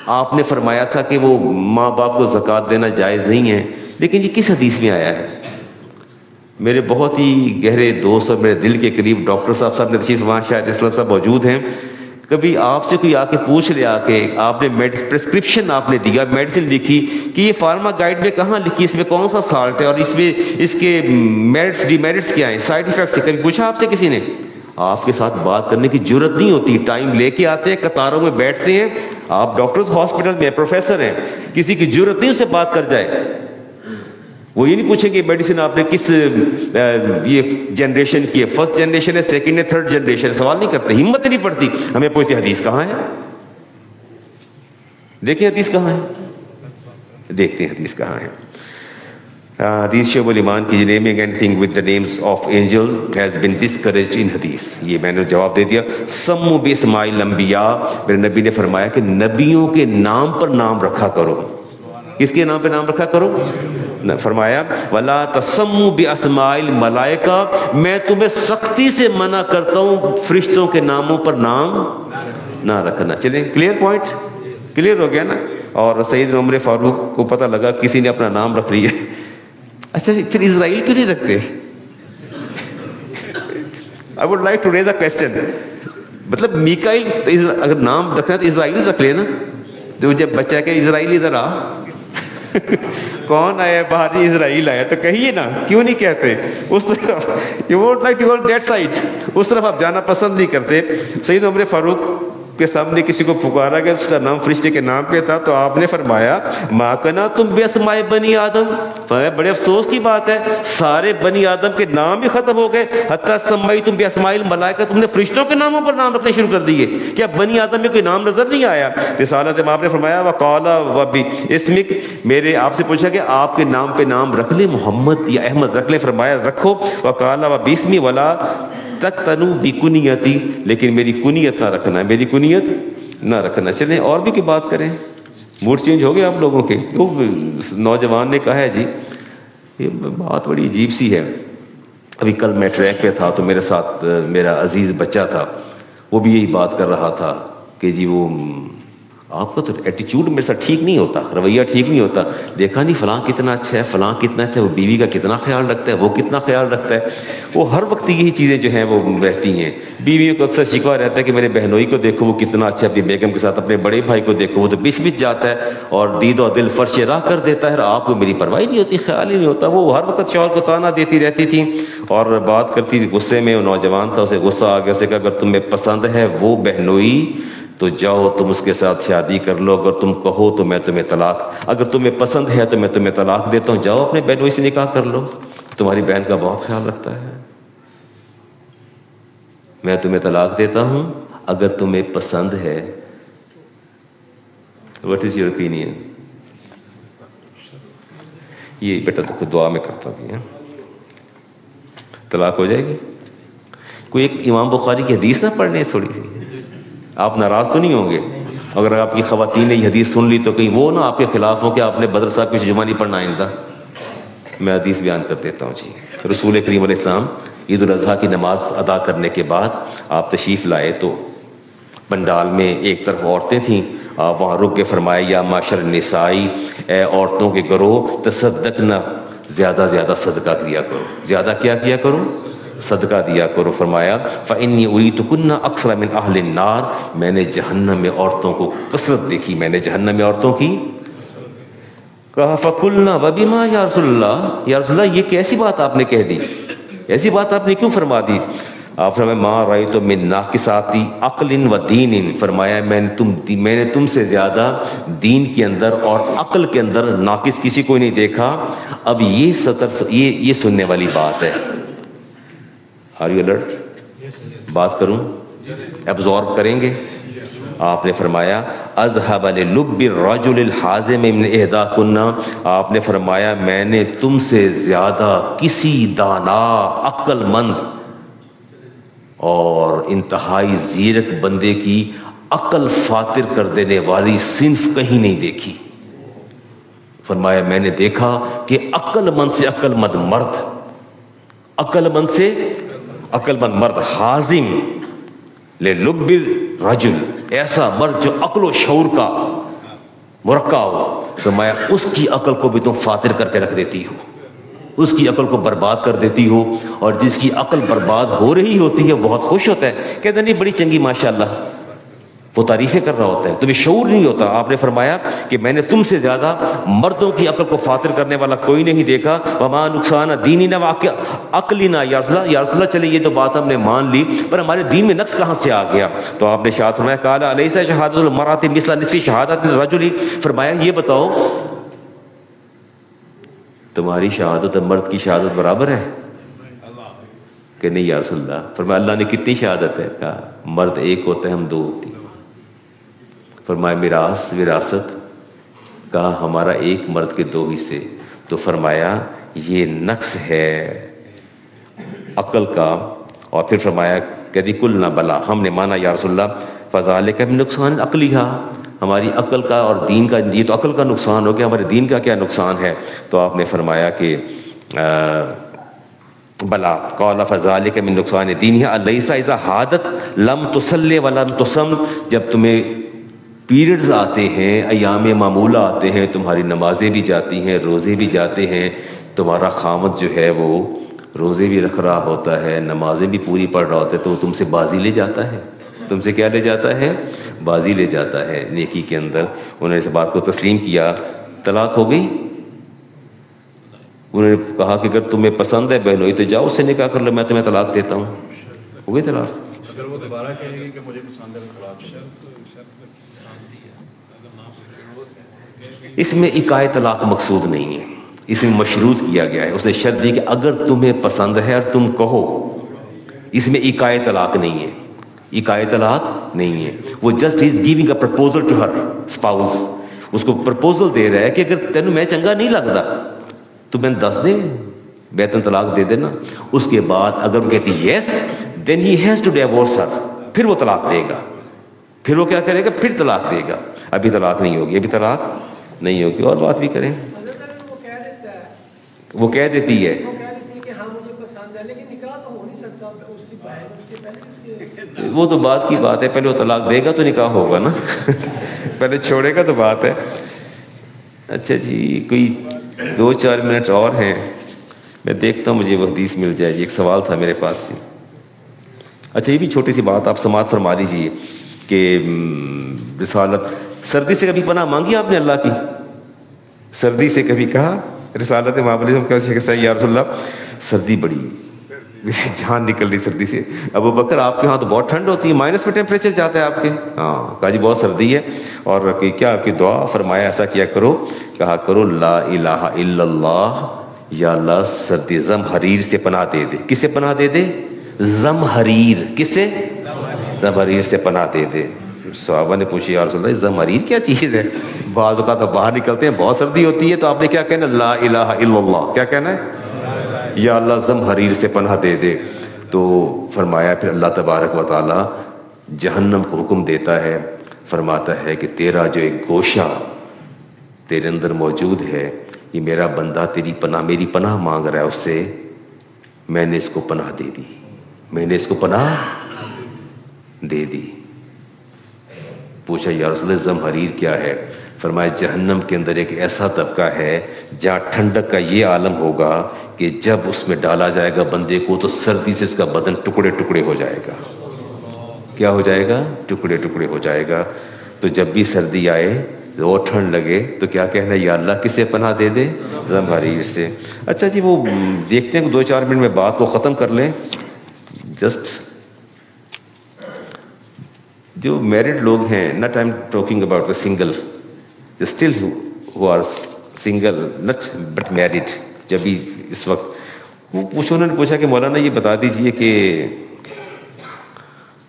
آپ نے فرمایا تھا کہ وہ ماں باپ کو زکوٰۃ دینا جائز نہیں ہے، لیکن یہ کس حدیث میں آیا ہے؟ میرے بہت ہی گہرے دوست اور میرے دل کے قریب ڈاکٹر صاحب نے تشریف وہاں شاید اسلام صاحب موجود ہیں. کبھی آپ سے کوئی آ کے پوچھ لے، آ کے آپ نے پرسکرپشن آپ نے دیا، میڈیسن لکھی کہ یہ فارما گائیڈ میں کہاں لکھی، اس میں کون سا سالٹ ہے اور اس میں اس کے میرٹس ڈی میرٹس کیا ہیں، سائڈ ایفیکٹس. کبھی پوچھا آپ سے کسی نے؟ آپ کے ساتھ بات کرنے کی جرت نہیں ہوتی. ٹائم لے کے آتے ہیں، قطاروں میں بیٹھتے ہیں. آپ ڈاکٹرز ہاسپٹل میں پروفیسر ہیں، کسی کی جرت نہیں اس سے بات کر جائے. وہ یہ نہیں پوچھیں کہ میڈیسن آپ نے کس یہ جنریشن کی ہے، فرسٹ جنریشن ہے، سیکنڈ ہے، تھرڈ جنریشن. سوال نہیں کرتے، ہمت نہیں پڑتی. ہمیں پوچھتے حدیث کہاں ہے، دیکھیں حدیث کہاں ہے، دیکھتے ہیں حدیث کہاں ہے. حدیث شعب الایمان کی naming anything with the names of angels has been discouraged in حدیث. یہ میں نے جواب دے دیا. سموا باسماء الانبیاء، میرے نبی نے فرمایا کہ نبیوں کے نام پر نام رکھا کرو. کس کے نام پہ نام رکھا کرو؟ فرمایا ولا تسموا باسماء الملائکہ، میں تمہیں سختی سے منع کرتا ہوں فرشتوں کے ناموں پر نام نہ رکھنا. چلیں کلیئر پوائنٹ کلیئر ہو گیا نا. اور سید عمر فاروق کو پتہ لگا کسی نے اپنا نام رکھ لیا. اچھا پھر اسرائیل کیوں نہیں رکھتے؟ I would like to raise a question. مطلب میکائیل اگر نام رکھنا تو اسرائیل رکھ لینا. تو جب بچہ کہ اسرائیل ادھر آ کون آیا باہر؟ اسرائیل آیا تو کہیے نا، کیوں نہیں کہتے؟ اس طرف you won't like to go that side، اس طرف آپ جانا پسند نہیں کرتے. سید عمر فاروق کے سامنے کسی کو پکارا گیا، اس کا نام فرشتے کے نام پہ تھا، تو آپ نے فرمایا ما کنا تم باسماء بنی آدم. بڑے افسوس کی بات ہے، سارے بنی آدم کے نام بھی ختم ہو گئے. حتی سمیتم باسماء الملائکہ، تم نے فرشتوں کے ناموں پر نام رکھنے شروع کر دیے. کیا بنی آدم میں کوئی نام نظر نہیں آیا؟ رسالت میں آپ نے فرمایا وقال وباسمک، میرے آپ سے پوچھا کہ آپ کے نام پہ نام رکھ لیں، محمد یا احمد رکھ لیں، فرمایا رکھو. وقال وباسمی ولا تقتنوا بکنیتی، لیکن میری کنیت نہ رکھنا ہے، میری کنیت نہ رکھنا. چلیں اور بھی کوئی بات کریں. موڈ چینج ہو گیا آپ لوگوں کے. تو نوجوان نے کہا ہے جی یہ بات بڑی عجیب سی ہے. ابھی کل میں ٹریک پہ تھا تو میرے ساتھ میرا عزیز بچہ تھا، وہ بھی یہی بات کر رہا تھا کہ جی وہ آپ کا تو ایٹیچیوڈ میرے ساتھ ٹھیک نہیں ہوتا، رویہ ٹھیک نہیں ہوتا. دیکھا نہیں فلاں کتنا اچھا ہے، فلاں کتنا اچھا ہے، وہ بیوی کا کتنا خیال رکھتا ہے، وہ کتنا خیال رکھتا ہے. وہ ہر وقت یہی چیزیں جو ہیں وہ رہتی ہیں. بیویوں کو اکثر شکوہ رہتا ہے کہ میرے بہنوئی کو دیکھو وہ کتنا اچھا ہے، اپنی بیگم کے ساتھ. اپنے بڑے بھائی کو دیکھو وہ تو بچ بچ جاتا ہے اور دید و دل فرش راہ کر دیتا ہے. آپ کو میری پرواہ نہیں ہوتی، خیال ہی نہیں ہوتا. وہ ہر وقت شوہر کو تانا دیتی رہتی تھی اور بات کرتی تھی غصے میں. وہ نوجوان تھا، اسے غصہ آ گیا. اسے کہا اگر تمہیں پسند ہے وہ بہنوئی تو جاؤ تم اس کے ساتھ شادی کر لو، اگر تم کہو تو میں تمہیں طلاق، اگر تمہیں پسند ہے تو میں تمہیں طلاق دیتا ہوں، جاؤ اپنے بہنوئی سے نکاح کر لو، تمہاری بہن کا بہت خیال رکھتا ہے. میں تمہیں طلاق دیتا ہوں اگر تمہیں پسند ہے. What is your opinion? یہ بیٹا تو خود دعا میں کرتا بھی ہے. طلاق ہو جائے گی. کوئی ایک امام بخاری کی حدیث نہ پڑھنے تھوڑی سی، آپ ناراض تو نہیں ہوں گے اگر آپ کی خواتین نے یہ حدیث سن لی تو کہیں وہ نہ آپ کے خلاف ہو کہ آپ نے بدر صاحب کی ترجمہ نہیں پڑھنا آئندہ. میں حدیث بیان کر دیتا ہوں جی. رسول کریم علیہ السلام عید الاضحیٰ کی نماز ادا کرنے کے بعد آپ تشریف لائے تو پنڈال میں ایک طرف عورتیں تھیں. آپ وہاں رک کے فرمائے یا معاشر النسائی، اے عورتوں کے گروہ، تصدقنا، زیادہ زیادہ صدقہ کیا کرو. زیادہ کیا کیا کرو؟ صدقہ دیا کرو. فرمایا فإنی أُرِيتُكُنَّ أَكْثَرَ مِنْ أَهْلِ النَّارِ، میں نے جہنم میں عورتوں کو کثرت دیکھی، میں نے جہنم میں عورتوں کی. کہا فقلنا وبما یا رسول اللہ یہ کیسی بات آپ نے کہہ دی، ایسی بات آپ نے کیوں فرما دی؟ آپ فرمایا ما رأیت من ناقصات عقل و دین، فرمایا میں نے تم سے زیادہ دین کے اندر اور عقل کے اندر ناقص کسی کو نہیں دیکھا۔ اب یہ سننے والی بات ہے۔ Are you alert? بات کروں؟ ایبزارب کریں گے؟ آپ نے فرمایا اذهب للب الرجل الحازم من احداکن، آپ نے فرمایا میں نے تم سے زیادہ کسی دانا، عقل مند اور انتہائی زیرک بندے کی عقل فاتر کر دینے والی صنف کہیں نہیں دیکھی۔ فرمایا میں نے دیکھا کہ عقل مند سے عقل مند مرد، عقل مند سے عقل مند مرد، حازم للب الرجل، ایسا مرد جو عقل و شعور کا مرکب ہو، فرمایا اس کی عقل کو بھی تم فاتر کر کے رکھ دیتی ہو، اس کی عقل کو برباد کر دیتی ہو، اور جس کی عقل برباد ہو رہی ہوتی ہے بہت خوش ہوتا ہے، کہتا نہیں بڑی چنگی ماشاءاللہ، وہ تعریفیں کر رہا ہوتا ہے، تمہیں شعور نہیں ہوتا۔ آپ نے فرمایا کہ میں نے تم سے زیادہ مردوں کی عقل کو فاتر کرنے والا کوئی نہیں دیکھا۔ وما نقصان دیننا عقلنا، یا رسول اللہ چلے یہ تو بات ہم نے مان لی، پر ہمارے دین میں نقص کہاں سے آ گیا؟ تو آپ نے ارشاد فرمایا قال الیس شہادۃ المرأۃ مثل نصف شہادۃ الرجل، فرمایا یہ بتاؤ تمہاری شہادت مرد کی شہادت برابر ہے کہ نہیں یا رسول اللہ؟ فرمایا اللہ نے کتنی شہادت ہے؟ کہا مرد ایک ہوتا ہے، ہم دو ہوتی ہیں۔ فرمایا میراث، وراثت، کہا ہمارا ایک مرد کے دو حصے۔ تو فرمایا یہ نقص ہے عقل کا، اور پھر فرمایا کہتی قلنا بلا، ہم نے مانا یا رسول اللہ، فذالک من نقصان عقلیھا، ہماری عقل کا اور دین کا، یہ تو عقل کا نقصان ہو گیا، ہمارے دین کا کیا نقصان ہے؟ تو آپ نے فرمایا کہ بلا قال فذالک من نقصان دینھا الیس اذا حادت لم تصلی ولم تصم، جب تمہیں پیریڈز آتے ہیں، ایام معمولہ آتے ہیں، تمہاری نمازیں بھی جاتی ہیں، روزے بھی جاتے ہیں، تمہارا خامد جو ہے وہ روزے بھی رکھ رہا ہوتا ہے، نمازیں بھی پوری پڑھ رہا ہوتا ہے، تو وہ تم سے بازی لے جاتا ہے، تم سے کیا لے جاتا ہے؟ بازی لے جاتا ہے نیکی کے اندر۔ انہوں نے اس بات کو تسلیم کیا، طلاق ہو گئی۔ انہوں نے کہا کہ اگر تمہیں پسند ہے بہنوئی تو جاؤ اس سے نکاح کر لو، میں تمہیں طلاق دیتا ہوں۔ ہو گئی طلاق۔ اگر وہ دوبارہ کہے گی کہ مجھے پسند ہے طلاق، اس میں اکائے طلاق مقصود نہیں ہے، اس میں مشروط کیا گیا ہے، اس نے شرط دی کہ اگر تمہیں پسند ہے اور تم کہو، اس میں اکائے طلاق نہیں ہے، اکائے طلاق نہیں ہے۔ وہ just is giving a proposal to her spouse, اس کو پرپوزل دے رہا ہے کہ اگر تینوں میں چنگا نہیں لگتا تو میں دس دے بیتن طلاق دے دینا۔ اس کے بعد اگر وہ کہتی یس دین ہی ہیز ٹو ڈیورس ہر، پھر وہ طلاق دے گا، پھر وہ کیا کرے گا؟ پھر طلاق دے گا۔ ابھی طلاق نہیں ہوگی، ابھی طلاق نہیں ہوگی۔ اور بات بھی کریں، وہ کہہ دیتی ہے وہ تو بات کی بات ہے، پہلے وہ طلاق دے گا تو نکاح ہوگا نا پہلے چھوڑے گا تو بات ہے۔ اچھا جی، کوئی 2-4 منٹ اور ہیں، میں دیکھتا ہوں مجھے وہ حدیث مل جائے جی۔ ایک سوال تھا میرے پاس سے۔ اچھا یہ بھی چھوٹی سی بات آپ سماعت فرما لیجیے کہ رسالت، سردی سے کبھی پناہ مانگی آپ نے اللہ کی؟ سردی سے کبھی کہا رسالت معاملے ہم کہتے ہیں یا رسول اللہ سردی بڑی، میری جان نکل رہی سردی سے۔ ابو بکر آپ کے ہاں تو بہت ٹھنڈ ہوتی ہے، مائنس میں ٹیمپریچر جاتا ہے آپ کے ہاں، کہا جی بہت سردی ہے، اور کیا آپ کی دعا؟ فرمایا ایسا کیا کرو، کہا کرو لا الہ الا اللہ، یا اللہ سردی زمہریر سے پناہ دے دے۔ کس سے پناہ دے دے؟ زمہریر۔ کس سے؟ زمہریر سے پناہ دے دے۔ صحابہ نے پوچھی یا رسول اللہ زمہریر کیا چیز ہے؟ بعض اوقات تو باہر نکلتے ہیں بہت سردی ہوتی ہے، تو آپ نے کیا کہنا؟ لا الہ الا اللہ۔ کیا کہنا ہے؟ یا اللہ زمہریر سے پناہ دے دے۔ تو فرمایا پھر اللہ تبارک و تعالی جہنم کو حکم دیتا ہے، فرماتا ہے کہ تیرا جو ایک گوشہ تیرے اندر موجود ہے، یہ میرا بندہ تیری پناہ، میری پناہ مانگ رہا ہے، اس سے میں نے اس کو پناہ دے دی، میں نے اس کو پناہ دے دی۔ پوچھا یا رسول اللہ زمہریر کیا ہے؟ فرمایا جہنم کے اندر ایک ایسا طبقہ ہے جہاں ٹھنڈک کا یہ عالم ہوگا کہ جب اس میں ڈالا جائے گا بندے کو تو سردی سے اس کا بدن ٹکڑے ٹکڑے ہو جائے گا۔ کیا ہو جائے گا؟ ٹکڑے ٹکڑے ہو جائے گا۔ تو جب بھی سردی آئے اور ٹھنڈ لگے تو کیا کہنا ہے، یا اللہ کسے پناہ دے دے زمہریر سے. اچھا جی، وہ دیکھتے ہیں کہ 2-4 منٹ میں بات کو ختم کر لیں. جسٹ جو میرڈ لوگ ہیں، not I am talking about the single, still who are single not but married, جب بھی اس وقت وہ انہوں نے پوچھا کہ مولانا یہ بتا دیجئے کہ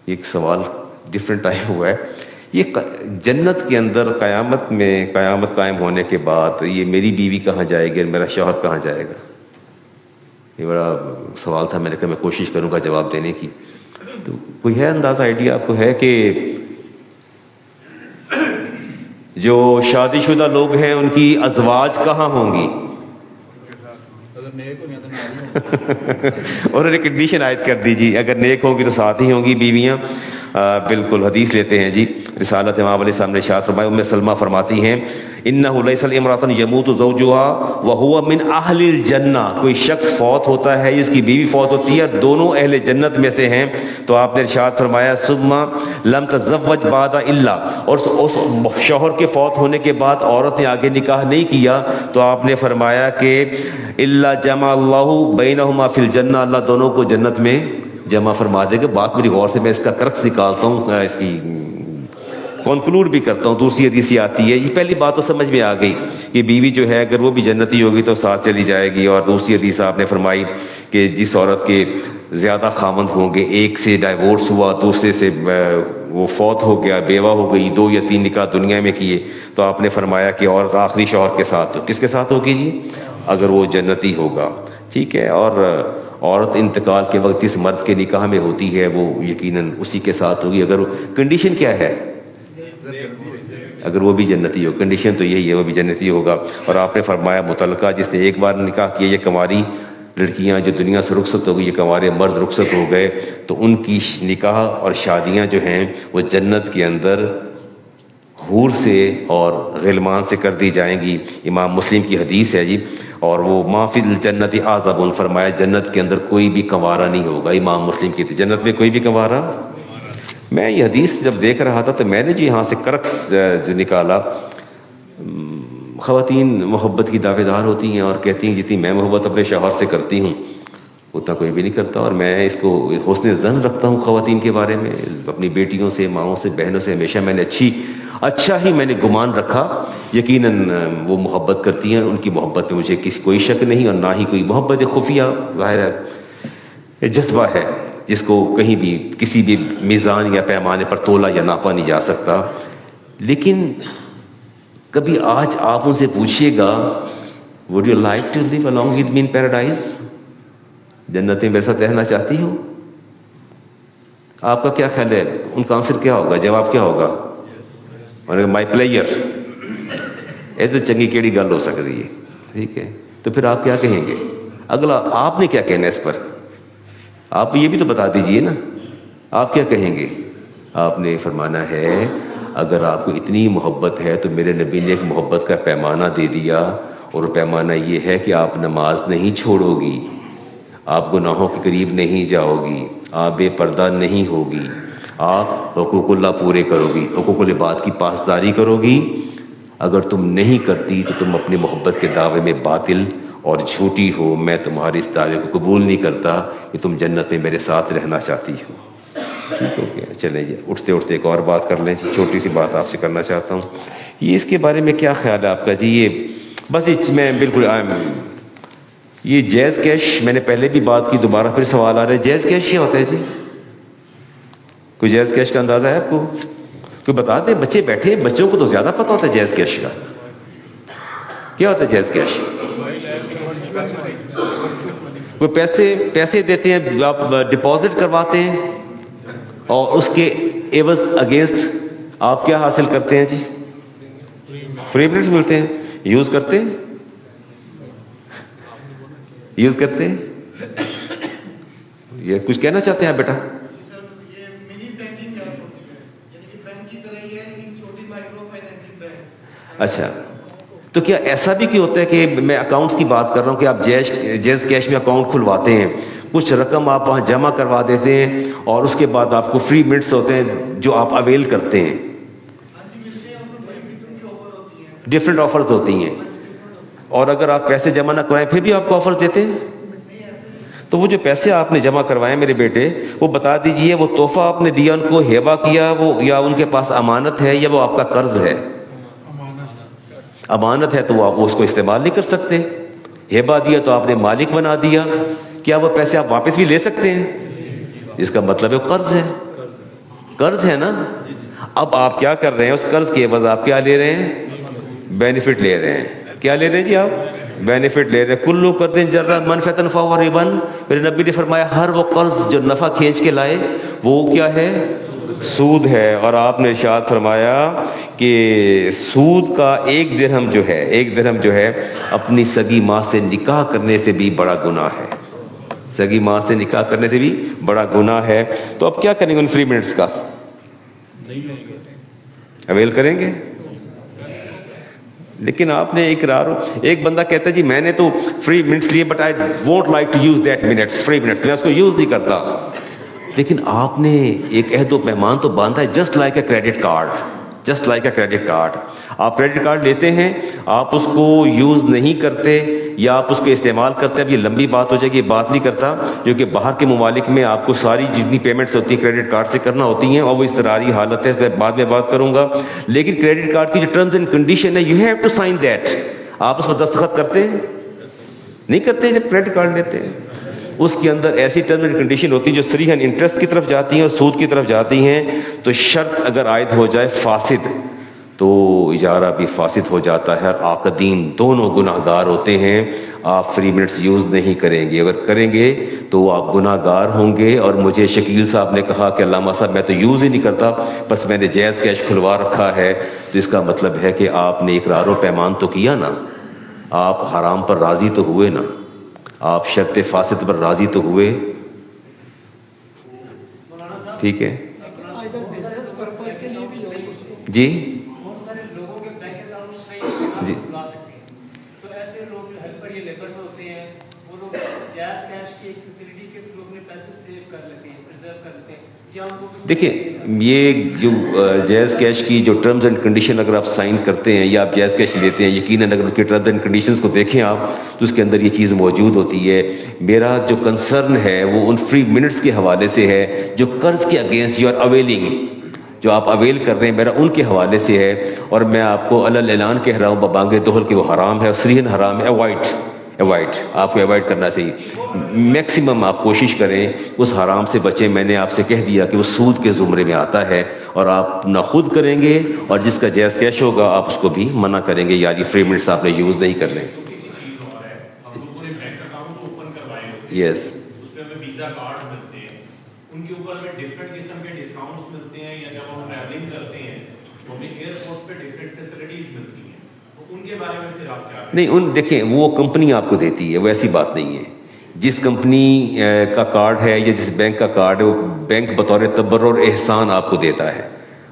ایک سوال ڈفرینٹ ٹائم ہوا ہے، یہ جنت کے اندر قیامت میں، قیامت قائم ہونے کے بعد یہ میری بیوی کہاں جائے گی اور میرا شوہر کہاں جائے گا؟ یہ بڑا سوال تھا، میں نے کہا میں کوشش کروں گا جواب دینے کی. تو کوئی ہے اندازہ، آئیڈیا آپ کو ہے کہ جو شادی شدہ لوگ ہیں ان کی ازواج کہاں ہوں گی؟ اگر نیک ہو یا تو نہیں ہو. انہوں نے کنڈیشن عائد کر دی جی، اگر نیک ہوگی تو ساتھ ہی ہوں گی بیویاں. بالکل حدیث لیتے ہیں جی، رسالت امام علیہ السلام نے ارشاد فرمایا، ام سلمہ فرماتی ہیں انہ لیس الامرأۃ یموت زوجها وهو من اہل الجنہ، کوئی شخص فوت ہوتا ہے، اس کی بیوی فوت ہوتی ہے، دونوں اہل جنت میں سے ہیں. تو آپ نے ارشاد فرمایا ثم لم تزوج بعد الا، اور اس شوہر کے فوت ہونے کے بعد عورت نے آگے نکاح نہیں کیا، تو آپ نے فرمایا کہ الا جمع اللہ بینہما فی الجنہ، اللہ دونوں کو جنت میں جمع فرما دے گا. بات میری غور سے، میں اس کا کرکس نکالتا ہوں، اس کی کنکلوڈ بھی کرتا ہوں. دوسری حدیث آتی ہے، یہ پہلی بات تو سمجھ میں آ گئی کہ بیوی جو ہے اگر وہ بھی جنتی ہوگی تو ساتھ چلی جائے گی. اور دوسری حدیث آپ نے فرمائی کہ جس عورت کے زیادہ خامند ہوں گے، ایک سے ڈائیورس ہوا، دوسرے سے وہ فوت ہو گیا، بیوہ ہو گئی، 2 یا 3 نکاح دنیا میں کیے، تو آپ نے فرمایا کہ عورت آخری شوہر کے ساتھ، تو کس کے ساتھ ہوگی جی؟ اگر وہ جنتی ہوگا. ٹھیک ہے. اور عورت انتقال کے وقت جس مرد کے نکاح میں ہوتی ہے وہ یقیناً اسی کے ساتھ ہوگی. اگر کنڈیشن کیا ہے؟ اگر وہ بھی جنتی ہو، کنڈیشن تو یہی ہے وہ بھی جنتی ہوگا. اور آپ نے فرمایا متعلقہ جس نے ایک بار نکاح کیا، یہ کنواری لڑکیاں جو دنیا سے رخصت ہو گئی، یہ کنوارے مرد رخصت ہو گئے، تو ان کی نکاح اور شادیاں جو ہیں وہ جنت کے اندر حور سے اور غلمان سے کر دی جائیں گی. امام مسلم کی حدیث ہے جی. اور وہ ما فی الجنت اعزب، فرمایا جنت کے اندر کوئی بھی کنوارا نہیں ہوگا. امام مسلم کی جنت میں کوئی بھی کنوارا. میں یہ حدیث جب دیکھ رہا تھا تو میں نے جو یہاں سے کرکس جو نکالا، خواتین محبت کی دعوے دار ہوتی ہیں اور کہتی ہیں جتنی میں محبت اپنے شوہر سے کرتی ہوں اتنا کوئی بھی نہیں کرتا. اور میں اس کو حسن ظن رکھتا ہوں خواتین کے بارے میں، اپنی بیٹیوں سے، ماؤں سے، بہنوں سے ہمیشہ میں نے اچھا ہی میں نے گمان رکھا. یقیناً وہ محبت کرتی ہیں، ان کی محبت میں مجھے کوئی شک نہیں، اور نہ ہی کوئی محبت خفیہ ظاہر ہے جذبہ ہے جس کو کہیں بھی کسی بھی میزان یا پیمانے پر تولا یا ناپا نہیں جا سکتا. لیکن کبھی آج آپ ان سے پوچھیے گا would you like to live along with me in paradise، جنت میں میرے ساتھ رہنا چاہتی ہو؟ آپ کا کیا خیال ہے؟ ان کا آنسر کیا ہوگا، جواب کیا ہوگا؟ مائی پلیئر، ایسے چنگی کیڑی گل ہو سکتی ہے. ٹھیک ہے. تو پھر آپ کیا کہیں گے؟ اگلا آپ نے کیا کہنا ہے اس پر؟ آپ یہ بھی تو بتا دیجئے نا، آپ کیا کہیں گے؟ آپ نے فرمانا ہے اگر آپ کو اتنی محبت ہے تو میرے نبی نے ایک محبت کا پیمانہ دے دیا، اور پیمانہ یہ ہے کہ آپ نماز نہیں چھوڑو گی، آپ گناہوں کے قریب نہیں جاؤ گی، آپ بے پردہ نہیں ہوگی، آپ حقوق اللہ پورے کرو گی، حقوق العباد کی پاسداری کرو گی. اگر تم نہیں کرتی تو تم اپنی محبت کے دعوے میں باطل اور جھوٹی ہو. میں تمہارے اس دعوے کو قبول نہیں کرتا کہ تم جنت میں میرے ساتھ رہنا چاہتی ہو. ٹھیک ہو گیا. چلیں جی، اٹھتے اٹھتے ایک اور بات کر لیں. چھوٹی سی بات آپ سے کرنا چاہتا ہوں. یہ اس کے بارے میں کیا خیال ہے آپ کا جی؟ یہ بس میں بالکل یہ جیز کیش، میں نے پہلے بھی بات کی، دوبارہ پھر سوال آ رہا ہے، جیز کیش کیا ہوتا ہے جی؟ کوئی جیز کیش کا اندازہ ہے آپ کو؟ کوئی بتا دیں. بچے بیٹھے، بچوں کو تو زیادہ پتہ ہوتا ہے جیز کیش کا. کیا ہوتا ہے جیز کیش؟ کوئی پیسے دیتے ہیں، آپ ڈپازٹ کرواتے ہیں اور اس کے عوض اگینسٹ آپ کیا حاصل کرتے ہیں جی؟ فری منٹس ملتے ہیں. یوز کرتے ہیں؟ یوز کرتے ہیں؟ یہ کچھ کہنا چاہتے ہیں آپ بیٹا؟ اچھا، تو کیا ایسا بھی ہوتا ہے کہ میں اکاؤنٹس کی بات کر رہا ہوں کہ آپ جیز کیش میں اکاؤنٹ کھلواتے ہیں، کچھ رقم آپ وہاں جمع کروا دیتے ہیں اور اس کے بعد آپ کو فری منٹس ہوتے ہیں جو آپ اویل کرتے ہیں؟ ڈفرینٹ آفرز ہوتی ہیں. اور اگر آپ پیسے جمع نہ کروائیں پھر بھی آپ کو آفرز دیتے ہیں. تو وہ جو پیسے آپ نے جمع کروائے میرے بیٹے, وہ بتا دیجئے وہ تحفہ آپ نے دیا ان کو, ہیبہ کیا وہ, یا ان کے پاس امانت ہے, یا وہ آپ کا قرض ہے؟ امانت ہے تو وہ آپ اس کو استعمال نہیں کر سکتے. ہیبہ دیا تو آپ نے مالک بنا دیا. کیا وہ پیسے آپ واپس بھی لے سکتے ہیں؟ اس کا مطلب ہے قرض ہے. قرض ہے نا. اب آپ کیا کر رہے ہیں, اس قرض کے عوض آپ کیا لے رہے ہیں؟ بینیفٹ لے رہے ہیں. کیا لے رہے ہیں جی آپ؟ بینیفٹ لے رہے ہیں. کلو قرض جر منفعۃ فہو ربا. میرے نبی نے فرمایا ہر وہ قرض جو نفع کھینچ کے لائے وہ کیا ہے؟ سود ہے. اور آپ نے ارشاد فرمایا کہ سود کا ایک درہم جو ہے اپنی سگی ماں سے نکاح کرنے سے بھی بڑا گناہ ہے. سگی ماں سے نکاح کرنے سے بھی بڑا گناہ ہے. تو اب کیا کریں گے ان فری منٹس کا؟ اویل کریں گے. لیکن آپ نے ایک بندہ کہتا ہے جی میں نے تو فری منٹس لیے but I won't like to use that minutes, free minutes میں اس کو یوز نہیں کرتا. لیکن آپ نے ایک عہد و پیمان تو باندھا ہے, just like a credit card. Just like a credit card. آپ کریڈٹ کارڈ لیتے ہیں, آپ اس کو یوز نہیں کرتے یا آپ اس کو استعمال کرتے ہیں. اب یہ لمبی بات ہو جائے گی, بات نہیں کرتا, جو کہ باہر کے ممالک میں آپ کو ساری جتنی پیمنٹس ہوتی ہیں کریڈٹ کارڈ سے کرنا ہوتی ہیں, اور وہ اضطراری حالت ہے, بعد میں بات کروں گا. لیکن کریڈٹ کارڈ کی جو ٹرمز اینڈ کنڈیشن ہے, you have to sign that. آپ اس پر دستخط کرتے ہیں نہیں کرتے جب کریڈٹ کارڈ لیتے ہیں؟ اس کے اندر ایسی ٹرم اینڈ کنڈیشن ہوتی ہیں جو صریحاً انٹرسٹ کی طرف جاتی ہیں اور سود کی طرف جاتی ہیں. تو شرط اگر عائد ہو جائے فاسد تو اجارہ بھی فاسد ہو جاتا ہے. عاقدین دونوں گناہ گار ہوتے ہیں. آپ فری منٹس یوز نہیں کریں گے. اگر کریں گے تو آپ گناہ گار ہوں گے. اور مجھے شکیل صاحب نے کہا کہ علامہ صاحب میں تو یوز ہی نہیں کرتا, بس میں نے جائز کیش کھلوا رکھا ہے. تو اس کا مطلب ہے کہ آپ نے اقرار و پیمان تو کیا نا, آپ حرام پر راضی تو ہوئے نا, آپ شرط فاسد پر راضی تو ہوئے. ٹھیک ہے جی جی. تو ایسے لوگ جو ہیلپر یا لیبر میں ہوتے ہیں وہ لوگ جائز کیش کی ایک فیسلٹی کے تھرو اپنے پیسے سیو کر لیتے ہیں, پرزرو کر لیتے ہیں. دیکھیں یہ جو جائز کیش کی جو ٹرمز اینڈ کنڈیشن اگر آپ سائن کرتے ہیں یا آپ جائز کیش لیتے ہیں, یقیناً اگر اس کے ٹرمز اینڈ کنڈیشنز کو دیکھیں آپ تو اس کے اندر یہ چیز موجود ہوتی ہے. میرا جو کنسرن ہے وہ ان فری منٹس کے حوالے سے ہے جو قرض کے اگینسٹ یو آر اویلنگ, جو آپ اویل کر رہے ہیں, میرا ان کے حوالے سے ہے. اور میں آپ کو علل اعلان کہہ رہا ہوں ببانگ دہل کہ وہ حرام ہے, اور صریحاً حرام ہے. اوائڈ آپ کو اوائڈ کرنا چاہیے. میکسیمم آپ کوشش کریں اس حرام سے بچیں. میں نے آپ سے کہہ دیا کہ وہ سود کے زمرے میں آتا ہے, اور آپ نہ خود کریں گے اور جس کا جائز کیش ہوگا آپ اس کو بھی منع کریں گے, یار یہ فری منٹس آپ نے یوز نہیں کرنے. یس ویزا کارڈ ملتے ہیں, ان کے اوپر میں ڈفرینٹ قسم کے ڈسکاؤنٹس ملتے ہیں, یا جب ہم ٹریولنگ کرتے ہیں تو ہمیں ایئرپورٹ پہ ڈفرینٹ فیسلٹیز ملتی ہیں, تو ان کے بارے میں پھر آپ کیا نہیں, ان دیکھیں وہ کمپنی آپ کو دیتی ہے, وہ ایسی بات نہیں ہے. جس کمپنی کا کارڈ ہے یا جس بینک کا کارڈ ہے وہ بینک بطور تبرع احسان آپ کو دیتا ہے.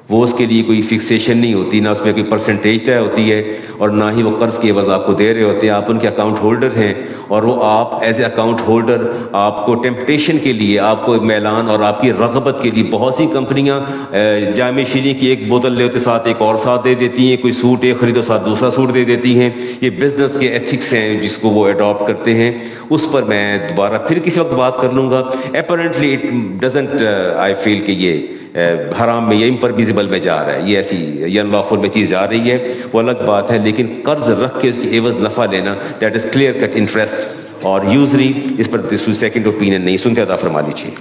وہ اس کے لیے کوئی فکسیشن نہیں ہوتی, نہ اس میں کوئی پرسنٹیج طے ہوتی ہے, اور نہ ہی وہ قرض کے عوض آپ کو دے رہے ہوتے ہیں. آپ ان کے اکاؤنٹ ہولڈر ہیں, اور وہ آپ ایز اے اکاؤنٹ ہولڈر آپ کو ٹیمپٹیشن کے لیے, آپ کو میلان اور آپ کی رغبت کے لیے بہت سی کمپنیاں جامع شیریں کی ایک بوتل لیتے ساتھ ایک اور ساتھ دے دیتی ہیں, کوئی سوٹ ایک خریدو ساتھ دوسرا سوٹ دے دیتی ہیں. یہ بزنس کے ایتھکس ہیں جس کو وہ اڈاپٹ کرتے ہیں. اس پر میں دوبارہ پھر کسی وقت بات کر لوں گا. اپیرنٹلی اٹ ڈزنٹ آئی فیل کہ یہ حرام میں یا امپرمیزیبل میں جا رہا ہے, یہ ایسی یا انلافل میں چیز جا رہی ہے, وہ الگ بات ہے. لیکن قرض رکھ کے اس کی عوض نفع لینا, that is clear cut interest, اور یوزری اس پر سیکنڈ اوپینین نہیں. سنتے ادا فرما لیجیے.